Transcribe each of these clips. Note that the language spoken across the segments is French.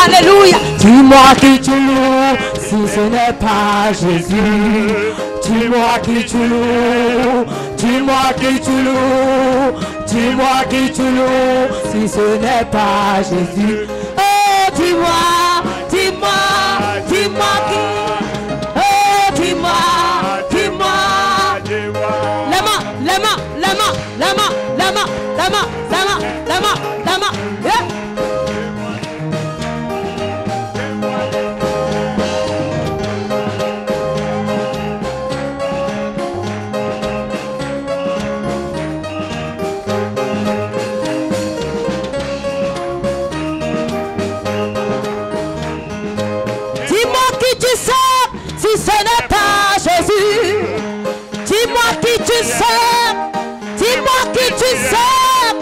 Alléluia. Dis-moi qui tu loues, si ce n'est pas Jésus. Dis-moi qui tu loues, dis-moi qui tu loues, dis-moi qui tu loues, si ce n'est pas Jésus. Oh, dis-moi, dis-moi, dis-moi qui. Oh, dis-moi, dis-moi. La main, la main, la main, la main, la main, la main, la main, la main, la main. Si ce n'est pas Jésus, dis-moi qui tu sers, dis-moi qui tu sers,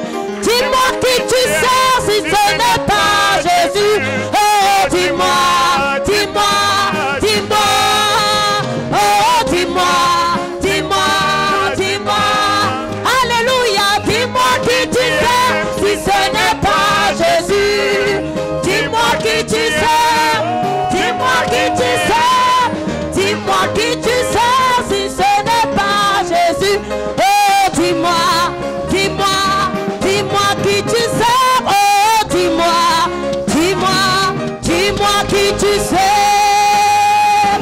dis-moi qui tu sers, si ce n'est pas Jésus. Oh, dis-moi, dis-moi, dis-moi, oh, dis-moi, dis-moi, dis-moi, alléluia, dis-moi qui tu sers, si ce n'est pas Jésus, dis-moi qui tu sers, dis-moi qui tu sers. Dis-moi qui tu sers, si ce n'est pas Jésus. Oh, dis-moi, dis-moi, dis-moi qui tu sers. Oh, dis-moi, dis-moi, dis-moi qui tu sers.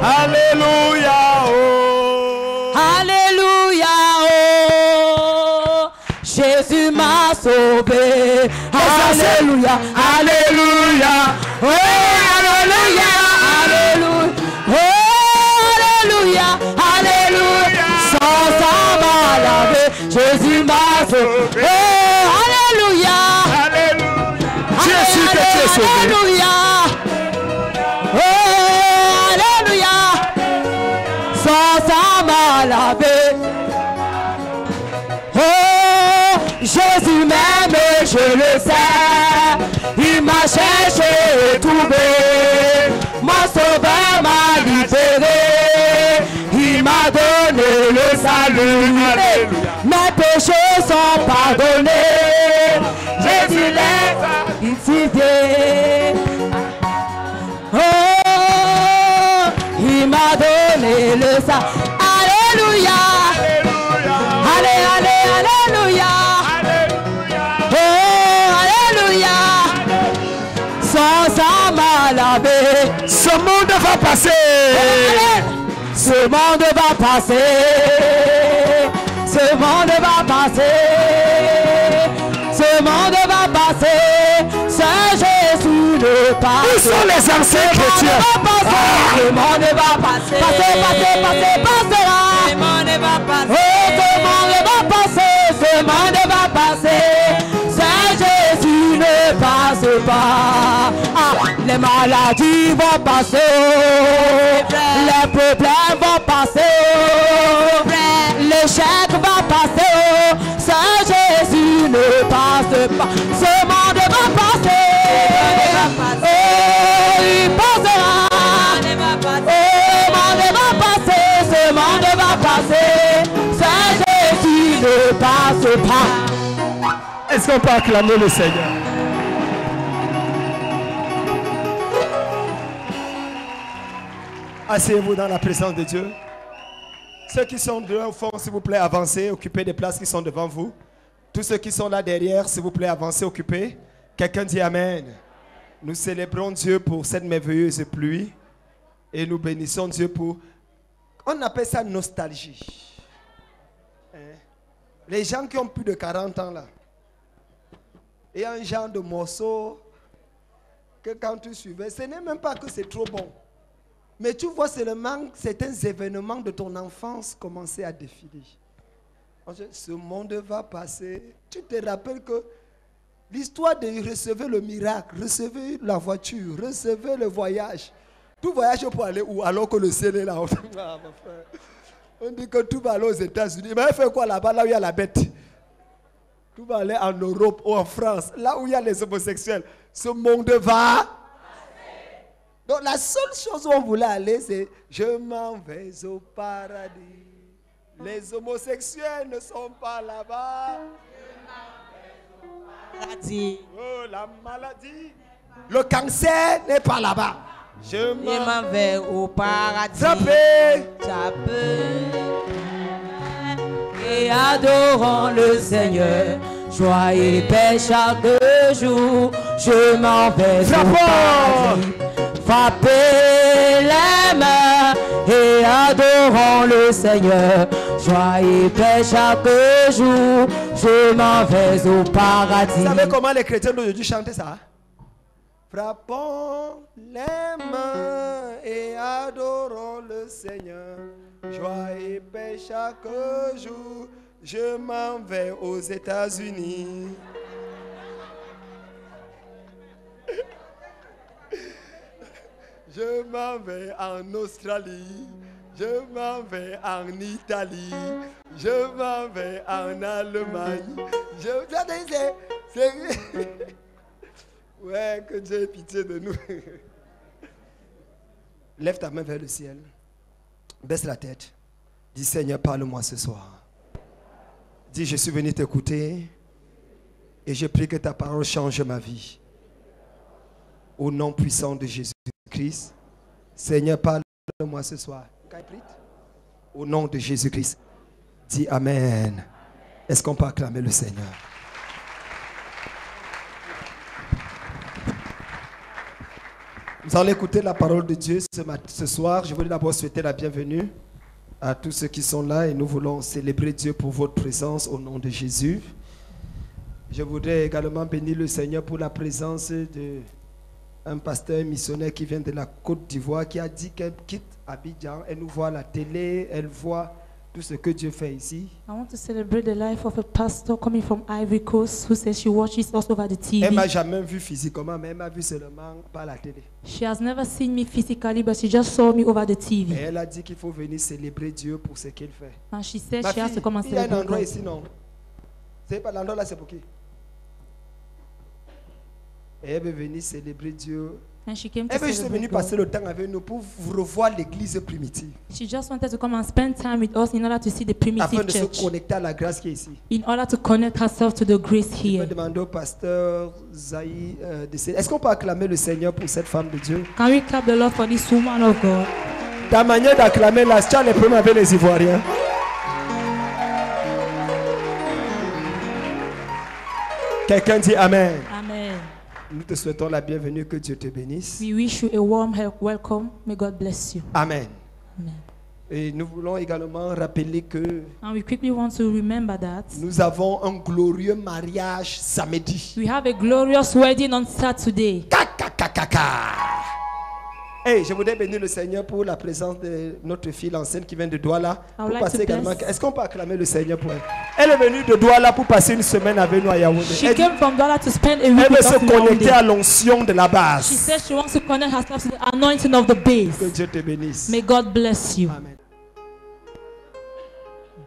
Alléluia, oh. Alléluia, oh. Jésus m'a sauvé. Alléluia, alléluia, oh, alléluia. Jésus m'a sauvé. Oh, alléluia. Jésus que tu es sauvé. Alléluia. Oh, alléluia. Sans ça m'a lavé. Oh, Jésus m'aime et je le sais. Il m'a cherché et trouvé. Mon sauveur m'a libéré. Il m'a donné le salut. Mes péchés sont pardonnés. Jésus l'est ici. Oh, il m'a donné le salut. Alléluia. Allez, allez, alléluia. Oh, alléluia. Sans ça m'a lavé. Ce monde va passer. Ce monde va passer. Ce monde va passer. Ce monde va passer. Saint Jésus ne passe. Où sont les anciens chrétiens? Ce monde va passer. Passer, passer, passer, passera. Ce monde va passer. Oh, ce monde va passer. Ce monde va passer. Saint Jésus ne passe pas. Ah, les maladies vont passer. Les problèmes vont passer. L'échec va passer. Saint Jésus ne passe pas. Ce monde va passer. Oh, il passera. Oh, monde va passer. Ce monde va passer. Saint Jésus ne passe pas. Est-ce qu'on peut acclamer le Seigneur? Asseyez-vous dans la présence de Dieu. Ceux qui sont devant au fond, s'il vous plaît, avancez, occupez des places qui sont devant vous. Tous ceux qui sont là derrière, s'il vous plaît, avancez, occupez. Quelqu'un dit Amen. Nous célébrons Dieu pour cette merveilleuse pluie. Et nous bénissons Dieu pour... On appelle ça nostalgie. Hein? Les gens qui ont plus de 40 ans là. Il y a un genre de morceau que quand tu suivais, ce n'est même pas que c'est trop bon. Mais tu vois seulement certains événements de ton enfance commencer à défiler. Ce monde va passer. Tu te rappelles que l'histoire de recevoir le miracle, recevoir la voiture, recevoir le voyage. Tout voyage pour aller où alors que le ciel est là. On dit que tout va aller aux États-Unis. Mais il fait quoi là-bas, là où il y a la bête? Tout va aller en Europe ou en France, là où il y a les homosexuels. Ce monde va. Donc la seule chose où on voulait aller, c'est je m'en vais au paradis. Les homosexuels ne sont pas là-bas. Je m'en vais au paradis. Oh, la maladie. Le cancer n'est pas là-bas. Je m'en vais au paradis. Et adorons le Seigneur. Joyeux paix chaque jour. Je m'en vais au paradis. Frappez les mains et adorons le Seigneur. Joyeux paix chaque jour. Je m'en vais au paradis. Vous savez comment les chrétiens d'aujourd'hui chantent ça? Frappons les mains et adorons le Seigneur. Joyeux paix chaque jour. Je m'en vais aux États-Unis. Je m'en vais en Australie. Je m'en vais en Italie. Je m'en vais en Allemagne. Ouais, que Dieu ait pitié de nous. Lève ta main vers le ciel. Baisse la tête. Dis Seigneur, parle-moi ce soir. Dis, je suis venu t'écouter et je prie que ta parole change ma vie. Au nom puissant de Jésus-Christ. Seigneur, parle-moi ce soir. Au nom de Jésus-Christ. Dis Amen. Est-ce qu'on peut acclamer le Seigneur? Nous allons écouter la parole de Dieu ce soir. Je voulais d'abord souhaiter la bienvenue à tous ceux qui sont là et nous voulons célébrer Dieu pour votre présence au nom de Jésus. Je voudrais également bénir le Seigneur pour la présence d'un pasteur missionnaire qui vient de la Côte d'Ivoire qui a dit qu'elle quitte Abidjan. Elle nous voit à la télé, elle voit tout ce que Dieu fait ici. I want to celebrate the life of a pastor coming from Ivory Coast who says she watches us over the TV. Elle m'a jamais vu physiquement, mais elle m'a vu seulement par la télé. She has never seen me physically, but she just saw me over the TV. Et elle a dit qu'il faut venir célébrer Dieu pour ce qu'il fait. And she said Ma she has to come and il y a un celebrate endroit God. ici, non? C'est pas l'endroit là, c'est pour qui? Et elle veut venir célébrer Dieu. And she came to Elle veut juste celebrate venir God. passer le temps avec nous pour revoir l'église primitive. She just wanted to come and spend time with us in order to see the Afin primitive de se church, connecter à la grâce qui est ici. in order to connect herself to the grace Je vais here. demander au pasteur Zaï est-ce qu'on peut acclamer le Seigneur pour cette femme de Dieu? Can we clap the Lord for this woman of God? Ta manière d'acclamer là, tu as les problèmes avec les Ivoiriens. Quelqu'un dit Amen. Amen. Nous te souhaitons la bienvenue, que Dieu te bénisse. We wish you a warm welcome. May God bless you. Amen. Amen. Et nous voulons également rappeler que And we quickly want to remember that nous avons un glorieux mariage samedi. we have a glorious wedding on Saturday. Hey, je voudrais bénir le Seigneur pour la présence de notre fille enceinte qui vient de Douala. I would Pour like passer to également. bless- Est-ce qu'on peut acclamer le Seigneur pour elle? Elle est venue de Douala pour passer une semaine avec nous à Yaoundé. She Elle, came from Douala to spend a week elle veut with us se in connecter Yaoundé. à l'onction de la She base. says she wants to connect herself to the anointing of the Que base. Dieu te bénisse. May God bless you. Amen.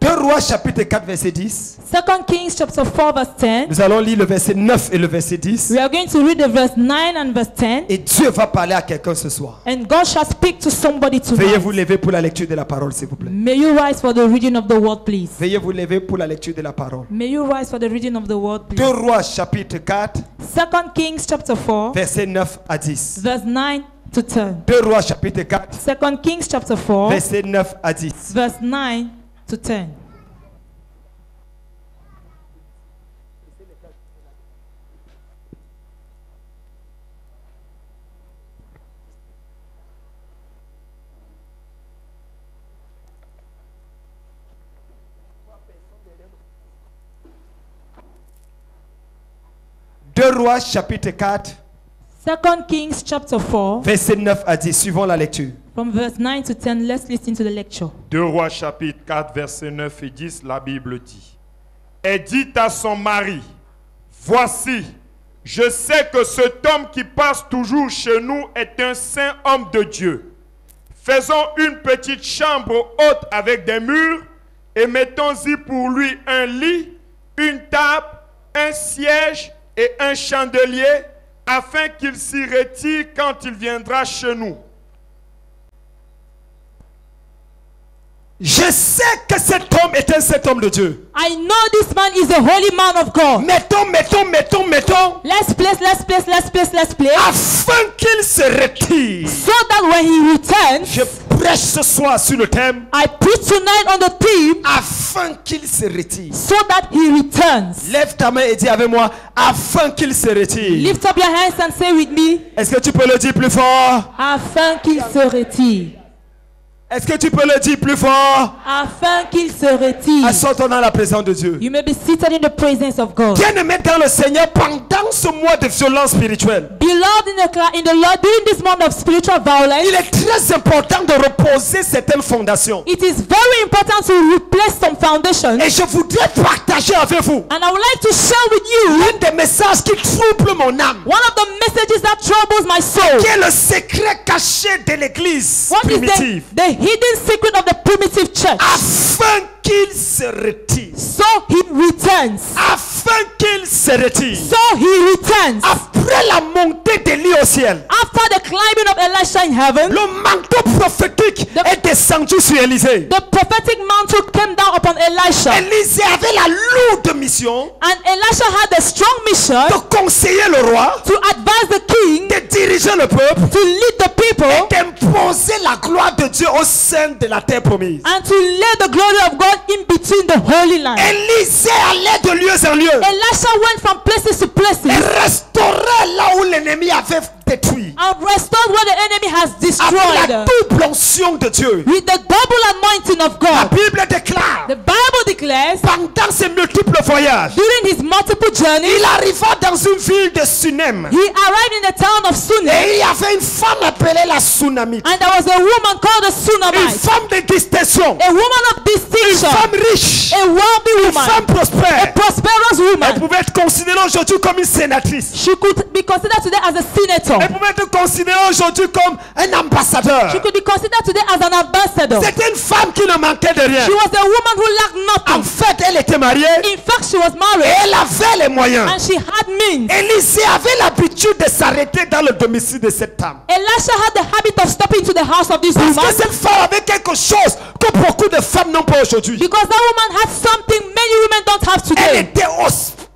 2 Rois chapitre 4 verset 10. 2 Kings chapter 4 verse 10. Nous allons lire le verset 9 et le verset 10. We are going to read the verse 9 and verse 10. Et Dieu va parler à quelqu'un ce soir. And God shall speak to somebody Veuillez tonight. vous lever pour la lecture de la parole, s'il vous plaît. May you rise for the reading of the word, please. Veuillez vous lever pour la lecture de la parole. May you rise for the reading of the word, 2 please. Rois chapitre 4 2 Kings chapter 4 verset 9 à 10. verse 9 to 10. 2 Rois chapitre 4 2 Kings chapter 4 verset 9 à 10. verse 9 to 10. 2 Rois chapitre 4, 2 Kings chapter 4, verset 9 à 10. Suivons la lecture. from verse 9 to 10. Let's listen to the lecture. 2 Rois chapitre 4 verset 9 et 10, la Bible dit. Elle dit à son mari, voici, je sais que cet homme qui passe toujours chez nous est un saint homme de Dieu. Faisons une petite chambre haute avec des murs et mettons-y pour lui un lit, une table, un siège et un chandelier afin qu'il s'y retire quand il viendra chez nous. Je sais que cet homme est un saint homme de Dieu. I know this man is a holy man of God. Mettons. Let's place. Afin qu'il se retire. So that when he returns, Je prêche ce soir sur le thème. I preach tonight on the theme, Afin qu'il se retire. so that he returns. Lève ta main et dis avec moi. Afin qu'il se retire. Lift up your hands and say with me, Est-ce que tu peux le dire plus fort? afin qu'il se retire. Est-ce que tu peux le dire plus fort? Afin qu'il se retire. Assois-toi dans la présence de Dieu. You may be seated in the presence of God. Bien-aimé dans le Seigneur, pendant ce mois de violence spirituelle, Beloved in the Lord, during this month of spiritual violence, il est très important de reposer certaines fondations. it is very important to replace some foundations. Et je voudrais partager avec vous And I would like to share with you l'un des messages qui trouble mon âme, one of the messages that troubles my soul. qui est le secret caché de l'église What is primitive. the hidden secret of the primitive church? Afin qu'il se retire. So he returns. Afin qu'il se retire. So he returns. Après la montée d'Élie au ciel, After the climbing of Elisha in heaven, le manteau prophétique est descendu sur Élisée. the prophetic mantle came down upon Elisha. Élisée avait la lourde mission And Elisha had a strong mission de conseiller le roi, to advise the king, de diriger le peuple, to lead the people, d'imposer la gloire de Dieu au sein de la terre promise. and to lay the glory of God in between the holy land. Élisée allait de lieu en lieu Elisha went from places to places et restaurait là où l'ennemi avait détruit. and restored what the enemy has Avec destroyed la double onction de Dieu. with the double anointing of La God. Bible déclare, The Bible declares, pendant ses multiples voyages, during his multiple journeys, il arriva dans une ville de Sunem. he arrived in the town of Sunem, Et il y avait une femme appelée la Sunamite. and there was a woman called a Une Sunamite, femme de distinction. a woman of Une distinction, femme riche. a wealthy Une woman, femme a prospère. prosperous Elle woman. pouvait être considérée aujourd'hui comme une sénatrice. She could be considered today as a senator. Elle pouvait être considérée aujourd'hui comme un ambassadeur. She could be considered today as an ambassador. C'était une femme qui ne manquait de rien. She was a woman who lacked En nothing. fait, elle était mariée In fact, she was et married elle avait les moyens. and she had means. Élisée avait l'habitude de s'arrêter dans le domicile de cette femme. Elisha had the habit of stopping to the house of this Parce woman que cette femme avait quelque chose que beaucoup de femmes n'ont pas aujourd'hui. because that woman had something many women don't have Elle today. était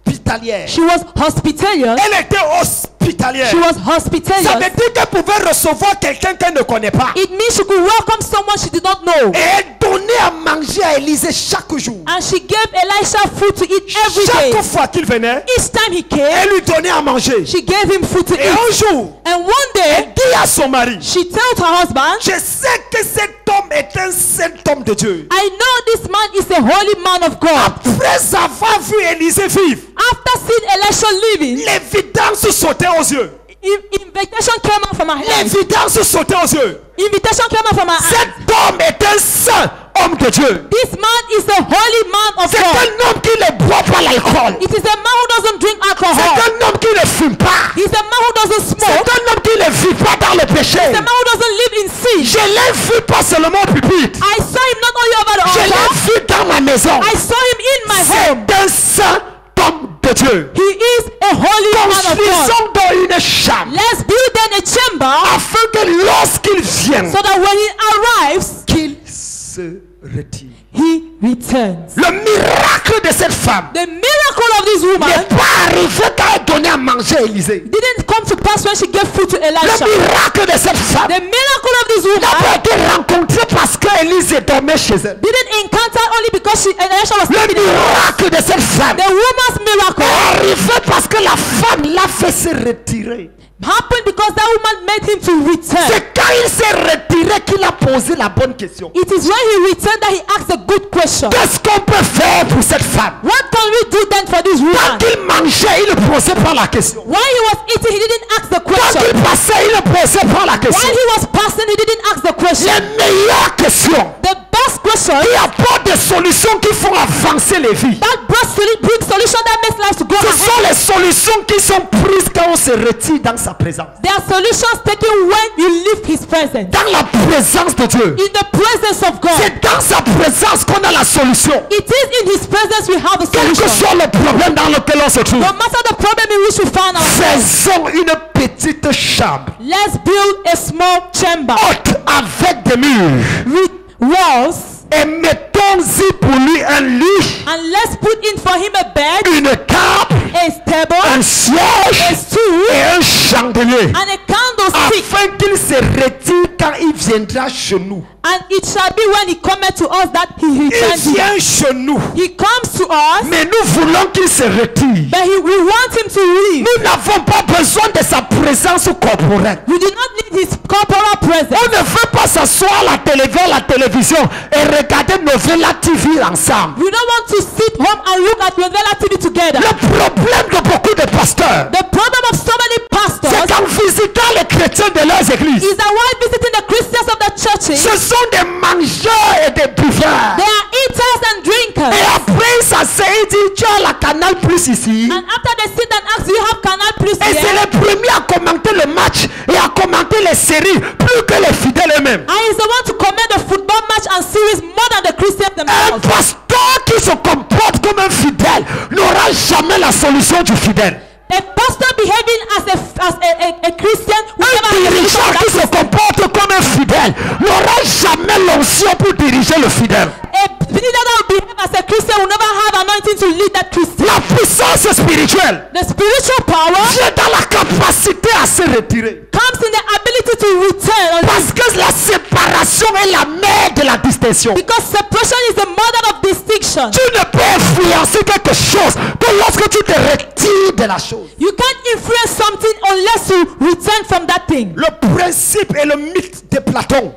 hospitalière. She was hospitalious. Elle était hospitalière. She was Ça veut hospitalious. dire qu'elle pouvait recevoir quelqu'un qu'elle ne connaît pas. It means she could welcome someone she did not know. Et elle donnait à manger à Élisée chaque jour. And she gave Elisha food to eat every day. Chaque fois qu'il venait, Each time he came, elle lui donnait à manger. she gave him food to Et un eat. jour, And one day, elle dit à son mari, she told her husband, je sais que cet homme est un saint homme de Dieu. I know this man is a holy man of God. Après avoir vu Élisée vivre, After seeing Elisha leaving, l'évidence sautait aux yeux. invitation came out from her hands. L'évidence sautait aux yeux. Invitation came out from her hands. Cet homme est un saint homme de Dieu. This man is a holy man of C'est God. un homme qui ne boit pas l'alcool. It is a man who doesn't drink C'est alcohol. un homme qui ne fume pas. He's a man who doesn't C'est smoke. un homme qui ne vit pas dans le péché. He's a man who doesn't live in sin. Je l'ai vu pas seulement au pupitre. I saw him not only over the Je altar, l'ai vu dans ma maison. I saw him in my home. C'est un saint homme de Dieu. He is a holy man of God. Construisons dans une chambre Let's build then a chamber afin que lorsqu'il vienne, so that when he arrives, qu'il se retire. he returns. Le miracle de cette femme The miracle of this woman n'est pas arrivé quand elle donnait à manger à Élisée. didn't come to pass when she gave food to Le Elisha. miracle de cette femme The miracle of this n'a woman pas été rencontré parce qu'Élisée dormait chez elle. didn't encounter only because Elisha was Le sleeping in her house. miracle de cette femme The woman's miracle est arrivé parce que la femme l'a fait se retirer. happened because that woman made him to return. C'est quand il s'est retiré qu'il a posé la bonne question. It is when he returned that he asked a good question. Qu'est-ce qu'on peut faire pour cette femme? What can we do then for this Quand woman? il mangeait, il ne posait pas la question. While he was eating, he didn't ask the Quand question. il passait, il ne posait pas la question. While he was passing, he didn't ask the question. Les meilleures questions The best question qui apportent des solutions qui font avancer les vies. that brings solution that makes life to go Ce ahead. sont les solutions qui sont prises quand on se retire dans sa présence. There are solutions taken when you leave his presence. Dans la présence de Dieu. In the presence of God. C'est dans sa présence qu'on a la solution. It is in his presence we have a Quel que solution. soit le problème dans lequel on se trouve. No matter the problem in which we find ourselves, Faisons une petite chambre let's build a small chamber haute avec des murs. with walls, Et mettons-y pour lui un lit, and let's put in for him a bed, une table, a table, un a siège stool, et un chandelier. and a candlestick. Afin qu'il se retire quand il viendra chez nous. And it shall be when he cometh to us that he Il returns. vient chez nous. He comes to us, Mais nous voulons qu'il se retire. but we want him to leave. Nous n'avons pas besoin de sa présence corporelle. We do not need his corporal presence. On ne veut pas s'asseoir à la télévision et regarder Novella TV ensemble. We don't want to sit home and look at Novella TV together. Le problème de beaucoup de pasteurs, The problem of so many c'est pastors qu'en visitant les chrétiens de leurs églises, is that while visiting the Christians of the churches, ce sont des mangeurs et des buveurs. they are eaters and drinkers. Et après ça, il dit, tu as la Canal Plus ici. And after they sit and ask, do you have Canal Plus Et c'est here? les premiers à commenter le match et à commenter les séries plus que les fidèles eux-mêmes. And he's the one to comment the football match and series more than the Christians Un themselves. pasteur qui se comporte comme un fidèle n'aura jamais la solution du fidèle. A pastor behaving as a Christian will Un never have the solution dirigeant of qui that se comporte comme un fidèle n'aura jamais l'onction pour diriger le fidèle. A leader that will behave as a Christian will never have anointing to lead that Christian. La puissance spirituelle The spiritual power vient dans la capacité à se retirer. comes in the ability to return, Parce que la séparation est la mère de la distinction. because separation is the mother of distinction. Tu ne peux influencer quelque chose que lorsque tu te retires de la chose. You can't influence something unless you return from that thing. Le principe et le mythe de Platon,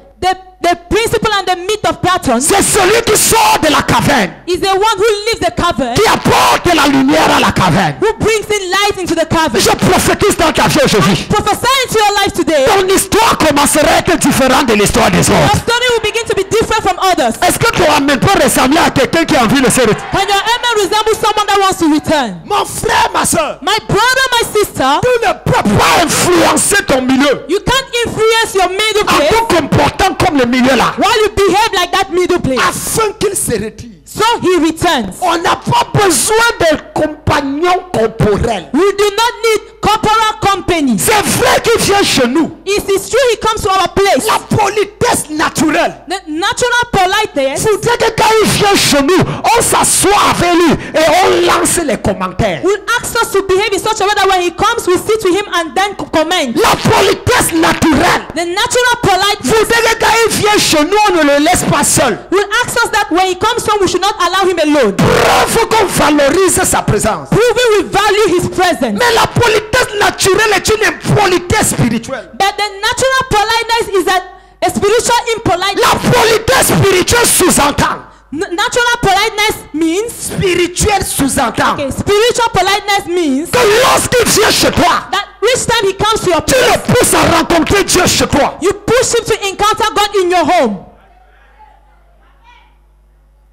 The principle and the myth of Platon c'est celui qui sort de la caverne, is the one who leaves the cavern, qui apporte de la lumière à la caverne. who brings in light into the cavern. Je prophétise dans ta vie aujourd'hui. Prophesy into your life today. Ton histoire commencera à être différente de l'histoire des Your autres. story will begin to be different from others. Est-ce que ton amen peut ressembler à quelqu'un qui a envie de se retirer? Can your amen resemble someone that wants to return? Mon frère, ma soeur, My brother, my sister, tu ne peux pas influencer ton milieu you can't influence your middle en place te comportant comme le milieu là, while you behave like that middle place. afin qu'il se retire. So he returns. On n'a pas besoin de compagnons corporels. We do not need corporal company. C'est vrai qu'il vient chez nous. It is true he comes to our place. La politesse naturelle. The natural politeness C'est que quand il vient chez nous, on s'assoit avec lui et on lance les commentaires. will ask us to behave in such a way that when he comes, we sit with him and then comment. La politesse naturelle. The natural politeness C'est que quand il vient chez nous, on ne le laisse pas seul. will ask us that when he comes home, we should not allow him alone. Preuve qu'on valorise sa présence. Proving we value his presence. Mais la politesse naturelle est une impolitesse spirituelle. But the natural politeness is a spiritual impoliteness. La politesse spirituelle sous-entend. Natural politeness means, Spirituelle sous-entend. okay, spiritual politeness means Que lorsqu'il vient chez toi, that each time he comes to your tu place, le pousses à rencontrer Dieu chez toi. you push him to encounter God in your home.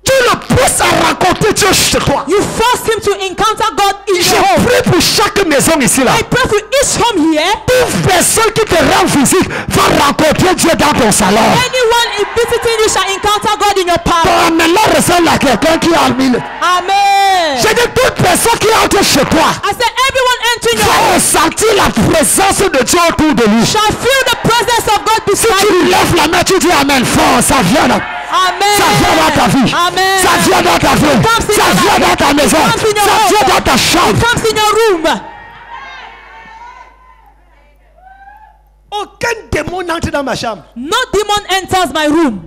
Tu le pousses à rencontrer Dieu chez toi. You force him to encounter God in Je your home. prie pour chaque maison ici là. I pray for each home here. Toute personne qui te rend visite va rencontrer Dieu dans ton salon. Anyone visiting you shall encounter God in your Ton power. amenant ressemble à quelqu'un qui a mille. Amen. J'ai dit toute personne qui entre chez toi I said everyone entering your va home ressentir la présence de Dieu autour de lui. shall feel the presence of God Si beside tu you. lèves la main, tu dis Amen fort, ça vient là. Amen. Ça vient dans ta vie. Amen. Ça vient dans ta vie. Ça vient dans ta maison. Ça vient dans ta chambre. It comes in your room. Aucun démon n'entre dans ma chambre. No demon enters my room.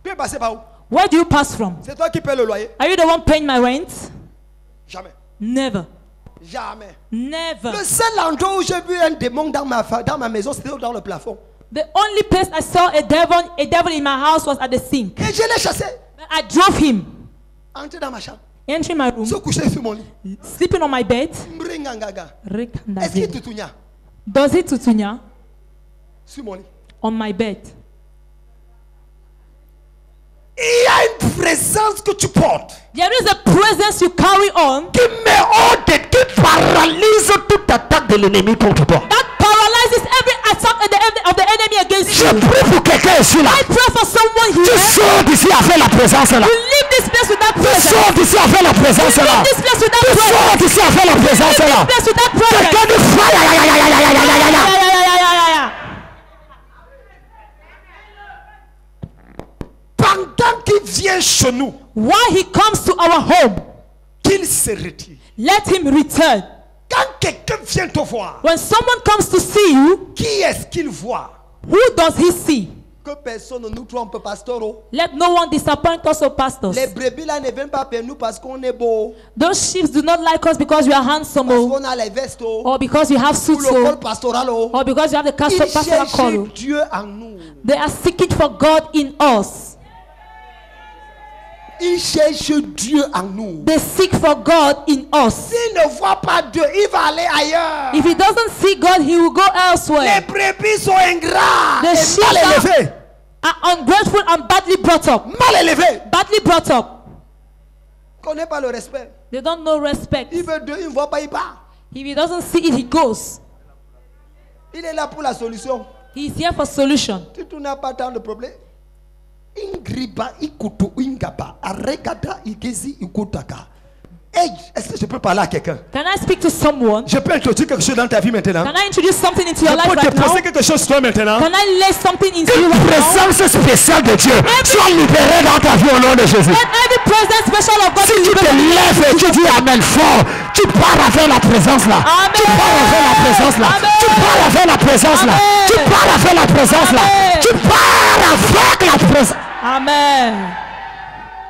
Tu es passé par où? Where do you pass from? C'est toi qui paies le loyer? Are you the one paying my rent? Jamais. Never. Jamais. Never. Le seul endroit où j'ai vu un démon dans ma maison, c'était dans le plafond. The only place I saw a devil in my house was at the sink. Et je l'ai chassé. But I drove him. Entré dans ma chambre. Entering my room, Se coucher sur mon lit. sleeping on my bed. Mbringangaga. Rekanda Est-ce qu'il Zé. tutunya? Does it tutunya Sur mon lit. on my bed? Il y a une présence que tu portes There is a presence you carry on qui met hors de qui paralyse toute attaque de l'ennemi contre toi. that paralyzes every attack of the enemy against Je you. prie pour quelqu'un ici là. I pray for someone Tu here. sors d'ici avec la présence là. You leave this place with that Tu presence. sors d'ici avec la présence là. Leave this place with that Tu presence. sors d'ici avec la présence Leave là. this place with that presence. Quelqu'un dit fire. Yeah, yeah, yeah. Pendant qu'il vient chez nous, While he comes to our home, qu'il se retire. let him return. Quand quelqu'un vient te voir, When someone comes to see you, qui est-ce qu'il voit? who does he see? Que personne ne nous trompe, pasteur. Let no one disappoint us, O pastors. Les brebis là ne viennent pas vers nous parce qu'on est beau, Those sheep do not like us because we are handsome, parce oh, qu'on a les vestes, or because you have ou suits, le col oh, pastoral. or because you have the Ils pastoral cherchent color. Dieu en nous. They are seeking for God in us. Ils cherchent Dieu en nous. They seek for God in us. S'il ne voit pas Dieu, il va aller ailleurs. If he doesn't see God, he will go Les elsewhere. brebis sont ingrats The et sheep mal élevés. are ungrateful and badly brought up. Mal élevés. Badly brought up. Connaît pas le respect. They don't know respect. Il veut Dieu, il ne voit pas, il part. If he doesn't see it, he goes. Il est là pour la solution. He is here for solution. Si tu n'as pas tant de problème, ingriba ikutu ingaba aregada igezi ikutaka. Hey, est-ce que je peux parler à quelqu'un? Can I speak to someone? Je peux introduire quelque chose dans ta vie maintenant. Can I introduce something into Je your life peux te right now? passer quelque chose toi maintenant. Can I lay something into you Une right now? présence spéciale de Dieu soit libérée dans ta vie au nom de Jésus. Let every presence special of God Si be tu te liberated. lèves et tu dis Amen fort, tu pars avec la présence là. Amen. Tu pars avec la présence là. Amen. Tu pars avec la présence là. Amen. Tu pars avec la présence là. Amen. Tu pars avec la présence. Amen.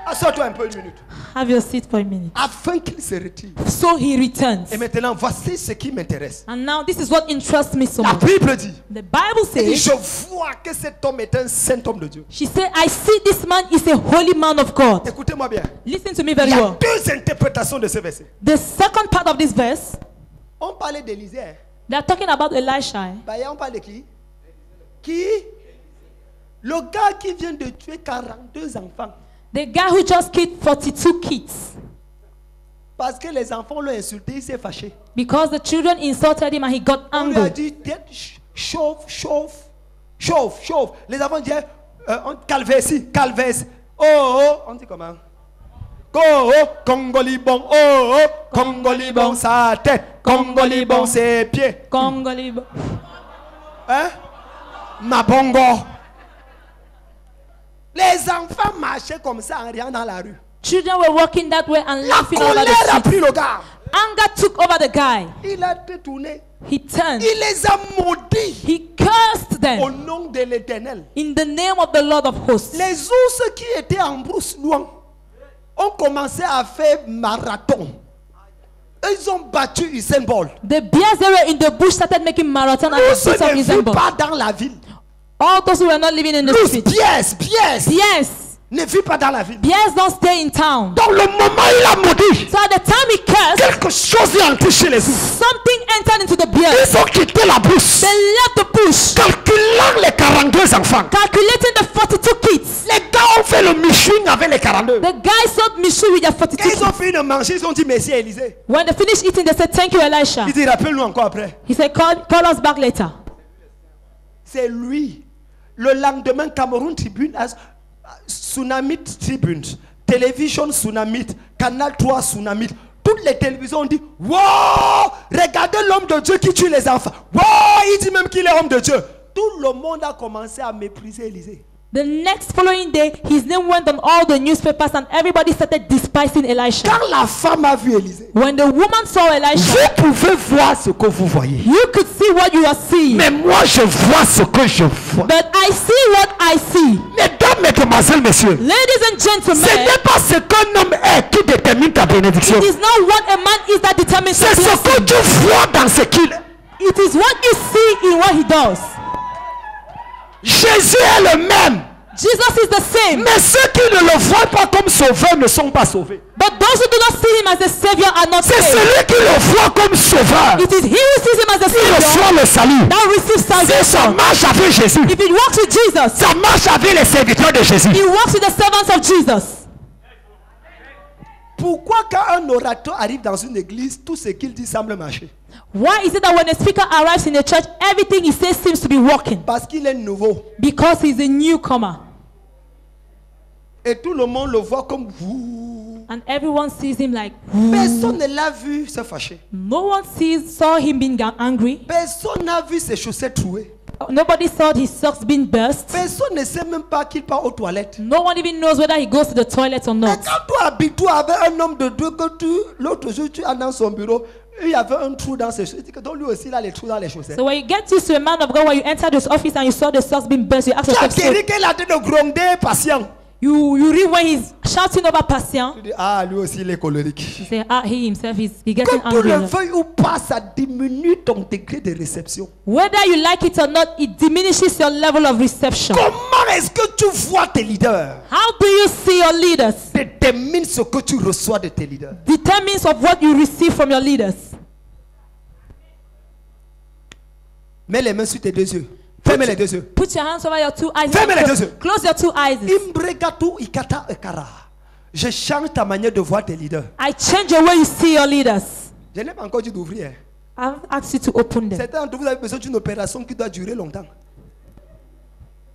Assois-toi un peu une minute. Have your seat for a minute. Afin qu'il se retire. So he returns. Et maintenant, voici ce qui m'intéresse. And now this is what interests me so La much. Bible dit, The Bible elle dit, says, je vois que cet homme est un saint homme de Dieu. she said, I see this man is a holy man of God. Écoutez-moi bien. Listen to me Il very y a well. deux interprétations de ce verset. The second part of this verse, On parlait d'Élisée. Hein. they are talking about Elisha. Bah, on parle de qui? Qui? Le gars qui vient de tuer 42 enfants. The guy who just killed 42 kids. Parce que les enfants l'ont insulté, il s'est fâché. Because the children insulted him and he got On lui a angry. dit, tête, chauffe, chauffe, chauffe, chauffe. Les enfants disaient, calvesi, calvesi. Oh, oh, on dit comment? Oh, oh, Congolibon, oh, oh, Congolibon, sa tête, Congolibon, ses pieds. Congolese. Hein? Mabongo. Les enfants marchaient comme ça en riant dans la rue. Children were walking that way and La laughing over colère the a street. pris le gars. Anger took over the guy. Il a détourné. He turned. Il les a maudits He cursed au them nom de l'Éternel. in the name of the Lord of hosts. Les ours qui étaient en brousse loin ont commencé à faire marathon. Ils ont battu Usain Bolt. The bears that were in the bush started making marathon and the L'ours beats of ne Usain vit Bolt. pas dans la ville. All those who were not living in the L'ours, street. pièce, Yes. ne vit pas dans la ville. Bears don't stay in town. Dans le moment où il a maudit, So at the time he cursed, quelque chose est entré chez les ours. something entered into the bears. Ils ont quitté la brousse, They left the bush, calculant les 42 enfants. calculating the 42 kids. Les gars ont fait le mishing avec les 42. The guy sold Mishu with their 42 Quand ils ont kids. fini de manger, ils ont dit merci à Élisée. When they finished eating, they said, thank you, Elisha. Il dit rappelle-nous encore après. He said, call us back later. C'est lui. Le lendemain, Cameroun Tribune, Tsunami Tribune, Télévision Tsunami, Canal 3 Tsunami, toutes les télévisions ont dit wow, regardez l'homme de Dieu qui tue les enfants. Wow, il dit même qu'il est homme de Dieu. Tout le monde a commencé à mépriser Élisée. The next following day, his name went on all the newspapers and everybody started despising Elisha. Quand la femme a vu Élisée, When the woman saw Elisha, vous pouvez voir ce que vous voyez. you could see what you are seeing. Mais moi, je vois ce que je vois. But I see what I see. Mesdames, mesdemoiselles, messieurs, Ladies and ce gentlemen, n'est pas ce qu'un homme est qui détermine ta bénédiction. it is not what a man is that determines C'est the ce que blessing. tu vois dans ce qu'il est. It is what you see in what he does. Jésus est le même. Jesus is the same. Mais ceux qui ne le voient pas comme sauveur ne sont pas sauvés. But those who do not see him as a savior are not C'est saved. celui qui le voit comme sauveur It is he who sees him as a qui savior reçoit le salut. that receives Si ça salvation. marche avec Jésus, If it works with Jesus, ça marche avec les serviteurs de Jésus. it works with the servants of Jesus. Pourquoi quand un orateur arrive dans une église, tout ce qu'il dit semble marcher? Why is it that when a speaker arrives in a church, everything he says seems to be working? Parce qu'il est nouveau. Because he's a newcomer. Et tout le monde le voit comme vous. And everyone sees him like, Personne ne l'a vu se fâcher. no one saw him being angry. Personne n'a vu ses chaussettes trouées. Nobody saw his socks being burst. Personne ne sait même pas qu'il part aux toilettes. No one even knows whether he goes to the toilet or Mais not. quand tu habites avec un homme de Dieu, que l'autre jour tu es dans son bureau, il y avait un trou dans ses chaussettes. Donc lui aussi il a les trous dans les chaussettes. So when you get used to a man of God, when you entered his office and you saw the socks being burst, you ask Tu as yourself, guéri qu'il a été de gronder patient. you read when he's shouting over patient. Tu dis, ah, lui aussi il est colérique. You say, he himself is getting Que tu le angry. veuilles ou pas, ça diminue ton degré de réception. Whether you like it or not, it diminishes your level of reception. Comment est-ce que tu vois tes leaders? How do you see your leaders? Détermine ce que tu reçois de tes leaders. Determines of what you receive from your leaders. Mets les mains sur tes deux yeux. Ferme les deux yeux. Put your hands over your two eyes. Ferme les Close, deux yeux. close your two eyes. Imbregatu ikata ekara. Je change ta manière de voir tes leaders. I change the way you see your leaders. Je n'ai pas encore dit d'ouvrir. I've asked you to open them. Certains d'entre vous avez besoin d'une opération qui doit durer longtemps.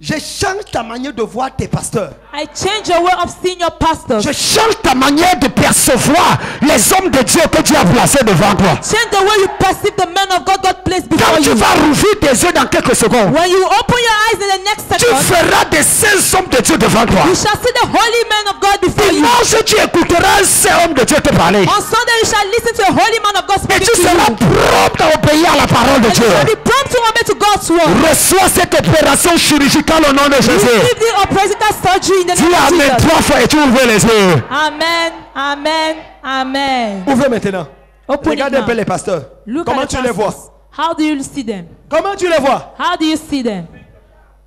Je change ta manière de voir tes pasteurs. I change your way of seeing your pastors. Je change ta manière de percevoir les hommes de Dieu que tu as placés devant toi. Change the way you perceive the men of God placed before Quand tu you. vas rouvrir tes yeux dans quelques secondes, When you open your eyes in the next tu second, feras des saints hommes de Dieu devant toi. you shall see the holy men of God before you. Dimanche, tu écouteras un saint homme de Dieu te parler. On Sunday you shall listen to a holy man of God Et speaking tu to seras you. prompt à obéir à la parole de And you Dieu. shall be prompt to obey to God's word. Reçois cette opération chirurgicale au nom de Jésus. Receive the operational surgery in the Dis name of amen Jesus. 3 fois et tu ouvres les yeux. Amen, amen, amen. Ouvrez maintenant. Open it Regarde un peu now. les pasteurs. Look Comment at the tu les vois? pastors. How do you see them? Comment tu les vois? How do you see them?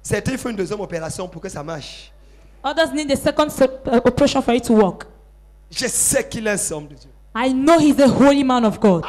Certains font une deuxième opération pour que ça marche. Others need a second operation for it to work. Je sais qu'il est un homme de Dieu. I know he's a holy man of God.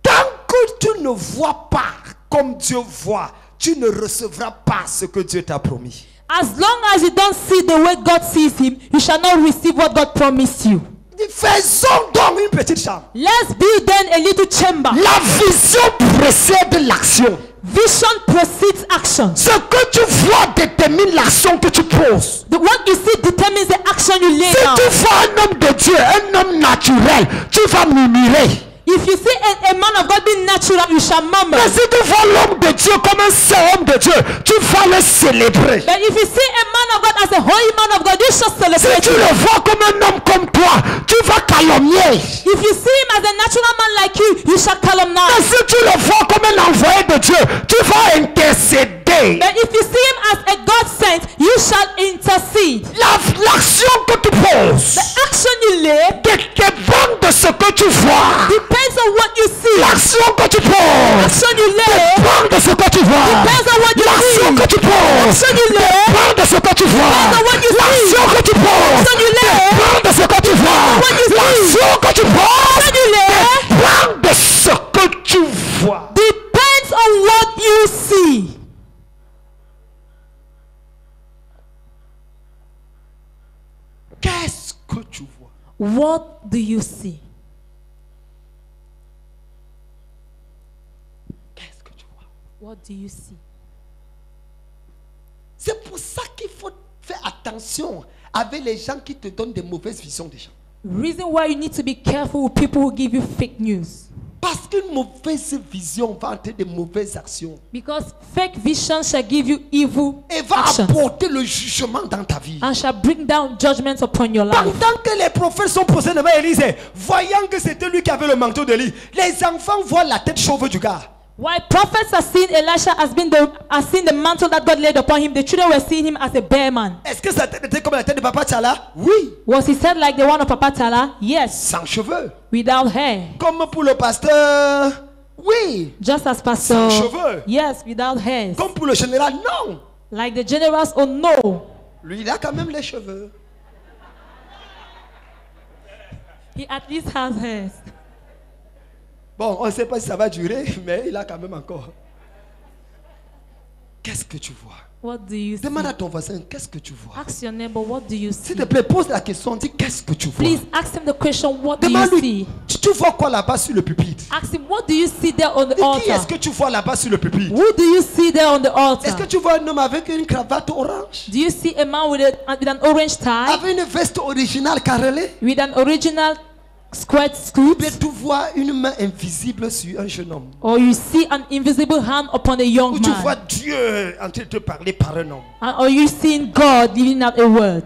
Tant que tu ne vois pas comme Dieu voit, tu ne recevras pas ce que Dieu t'a promis. As long as you don't see the way God sees him, you shall not receive what God promised you. Faisons donc une petite chambre. Let's build then a little chamber. La vision précède l'action. Vision precedes action. Ce que tu vois détermine l'action que tu poses. What you see determines the action you lay Si down. tu vois un homme de Dieu, un homme naturel, tu vas murmurer. If you see a man of God being natural, you shall murmur. Mais si tu vois l'homme de Dieu comme un saint homme de Dieu, tu vas le célébrer. But if you see a man of God as a holy man of God, you shall Si celebrate tu him. le vois comme un homme comme toi, tu vas calomnier. If you see him as a natural man like you shall Mais calumnize. si tu le vois comme un envoyé de Dieu, tu vas intercéder. But if you see him as a God sent, you shall intercede. L'action que tu poses The action you lay dépend de ce que tu vois. depends on what you see. L'action que tu poses Action you lay dépend de ce que tu vois. depends on what you L'action see. que tu poses Action you lay dépend de ce que tu vois. depends on what you see. L'action que tu poses Action you lay dépend de ce que tu vois. what you see. L'action que tu poses Action you lay dépend de ce que tu vois. depends on what you see. Qu'est-ce que tu vois? What do you see? Qu'est-ce que tu vois? What do you see? C'est pour ça qu'il faut faire attention avec les gens qui te donnent des mauvaises visions des gens. Reason why you need to be careful with people who give you fake news. Parce qu'une mauvaise vision va entraîner de mauvaises actions. Because fake vision shall give you evil Et va actions apporter le jugement dans ta vie. and shall bring down judgments upon your life. Pendant que les prophètes sont posés devant Élisée, voyant que c'était lui qui avait le manteau d'Élie, les enfants voient la tête chauve du gars. While prophets are seeing Elisha has seen the mantle that God laid upon him, the children were seeing him as a bare man. Est-ce que sa tête était comme la tête de Papa Tchala? Oui. Was he said like the one of Papa Tala? Yes. Sans cheveux. Without hair. Comme pour le pasteur? Oui. Just as Pastor. Sans cheveux. Yes, without hair. Comme pour le général? Non. Like the generals? Oh no. Lui, il a quand même les cheveux. He at least has hairs. Bon, on ne sait pas si ça va durer, mais il a quand même encore. Qu'est-ce que tu vois? What do you see? Demande à ton voisin, qu'est-ce que tu vois? Ask your neighbor, what do you see? S'il te plaît, pose la question, dis qu'est-ce que tu vois? Please ask him the question, what do you Demande-lui, see? tu vois quoi là-bas sur le pupitre? Ask him, what do you see there on the Dis, qui est-ce altar? que tu vois là-bas sur le pupitre? Who do you see there on the altar? Est-ce que tu vois un homme avec une cravate orange? Do you see a man with an orange tie? Avec une veste originale carrelée? With an original squared suit? Mais tu vois une main invisible sur un jeune homme? Or you see an invisible hand upon a young Ou tu vois man? Dieu en train de te parler par un homme? Or you seeing God giving out a word?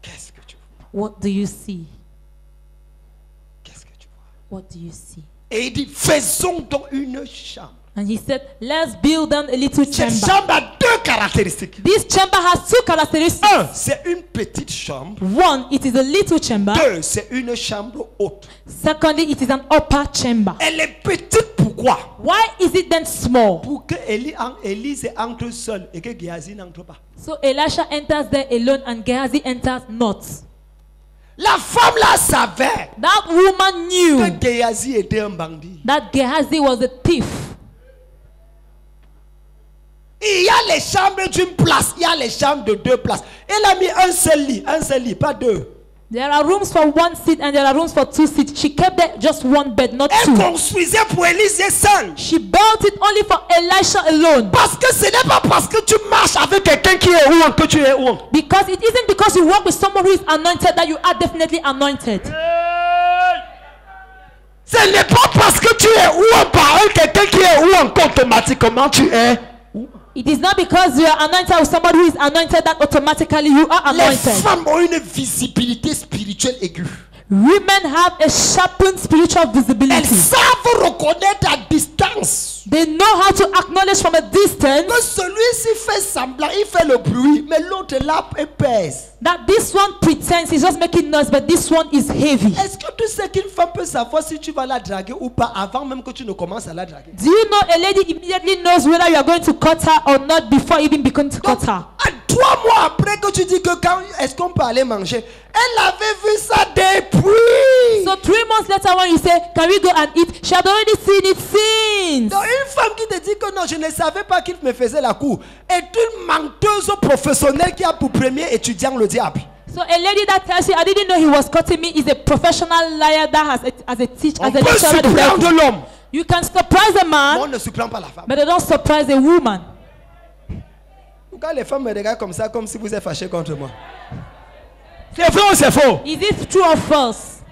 Qu'est-ce que tu vois? What do you see? Qu'est-ce que tu vois? What do you see? Et il dit, faisons donc une chambre. And he said, let's build them a little Cette chamber. chambre a deux caractéristiques. This chamber has two characteristics. Un, c'est une petite chambre. One, it is a little chamber. Deux, c'est une chambre haute. Secondly, it is an upper chamber. Elle est petite, pourquoi? Why is it then small? Pour que Élise entre seule et que Géasi n'entre pas. So Elisha enters there alone and Gehazi enters not. La femme là savait That woman que knew Géasi était un bandit. that Gehazi was a thief. Il y a les chambres d'une place, il y a les chambres de deux places. Elle a mis un seul lit, pas deux. There are rooms for one seat and there are rooms for two seats. She kept there just one bed, not Elle two. construisait pour Élise seule. She built it only for Elisha alone. Parce que ce n'est pas parce que tu marches avec quelqu'un qui est ouin que tu es ouin. Because it isn't because you work with someone who is anointed that you are definitely anointed. Ce n'est pas parce que tu es ouin par quelqu'un qui est ouin qu'automatiquement tu es. It is not because you are anointed with somebody who is anointed that automatically you are Les anointed. femmes ont une visibilité spirituelle aiguë. Women have a sharpened spiritual Elles visibility. savent reconnaître à distance They know how to acknowledge from a distance que celui-ci fait semblant, il fait le bruit, mais l'autre là pèse. that this one pretends he's just making noise, but this one is heavy. Est-ce que tu sais qu'une femme peut savoir si tu vas la draguer ou pas avant même que tu ne commences à la draguer? Do you know a lady immediately knows whether you are going to cut her or not before even beginning to cut her? 3 mois après que tu dis que quand est-ce qu'on peut aller manger, elle avait vu ça depuis. So 3 months later when you say, can we go and eat? She had already seen it since. Donc une femme qui te dit que non, je ne savais pas qu'il me faisait la cour est une menteuse professionnelle qui a pour premier étudiant le diable. So a lady that tells you, I didn't know he was cutting me, is a professional liar that has as a teacher, On as a peut lecturer. the surprendre devil. l'homme, You can surprise a mais man, on ne surprend pas la femme. but they don't surprise a woman. Quand les femmes me regardent comme ça, comme si vous êtes fâché contre moi. C'est vrai ou c'est faux? Is it true or false?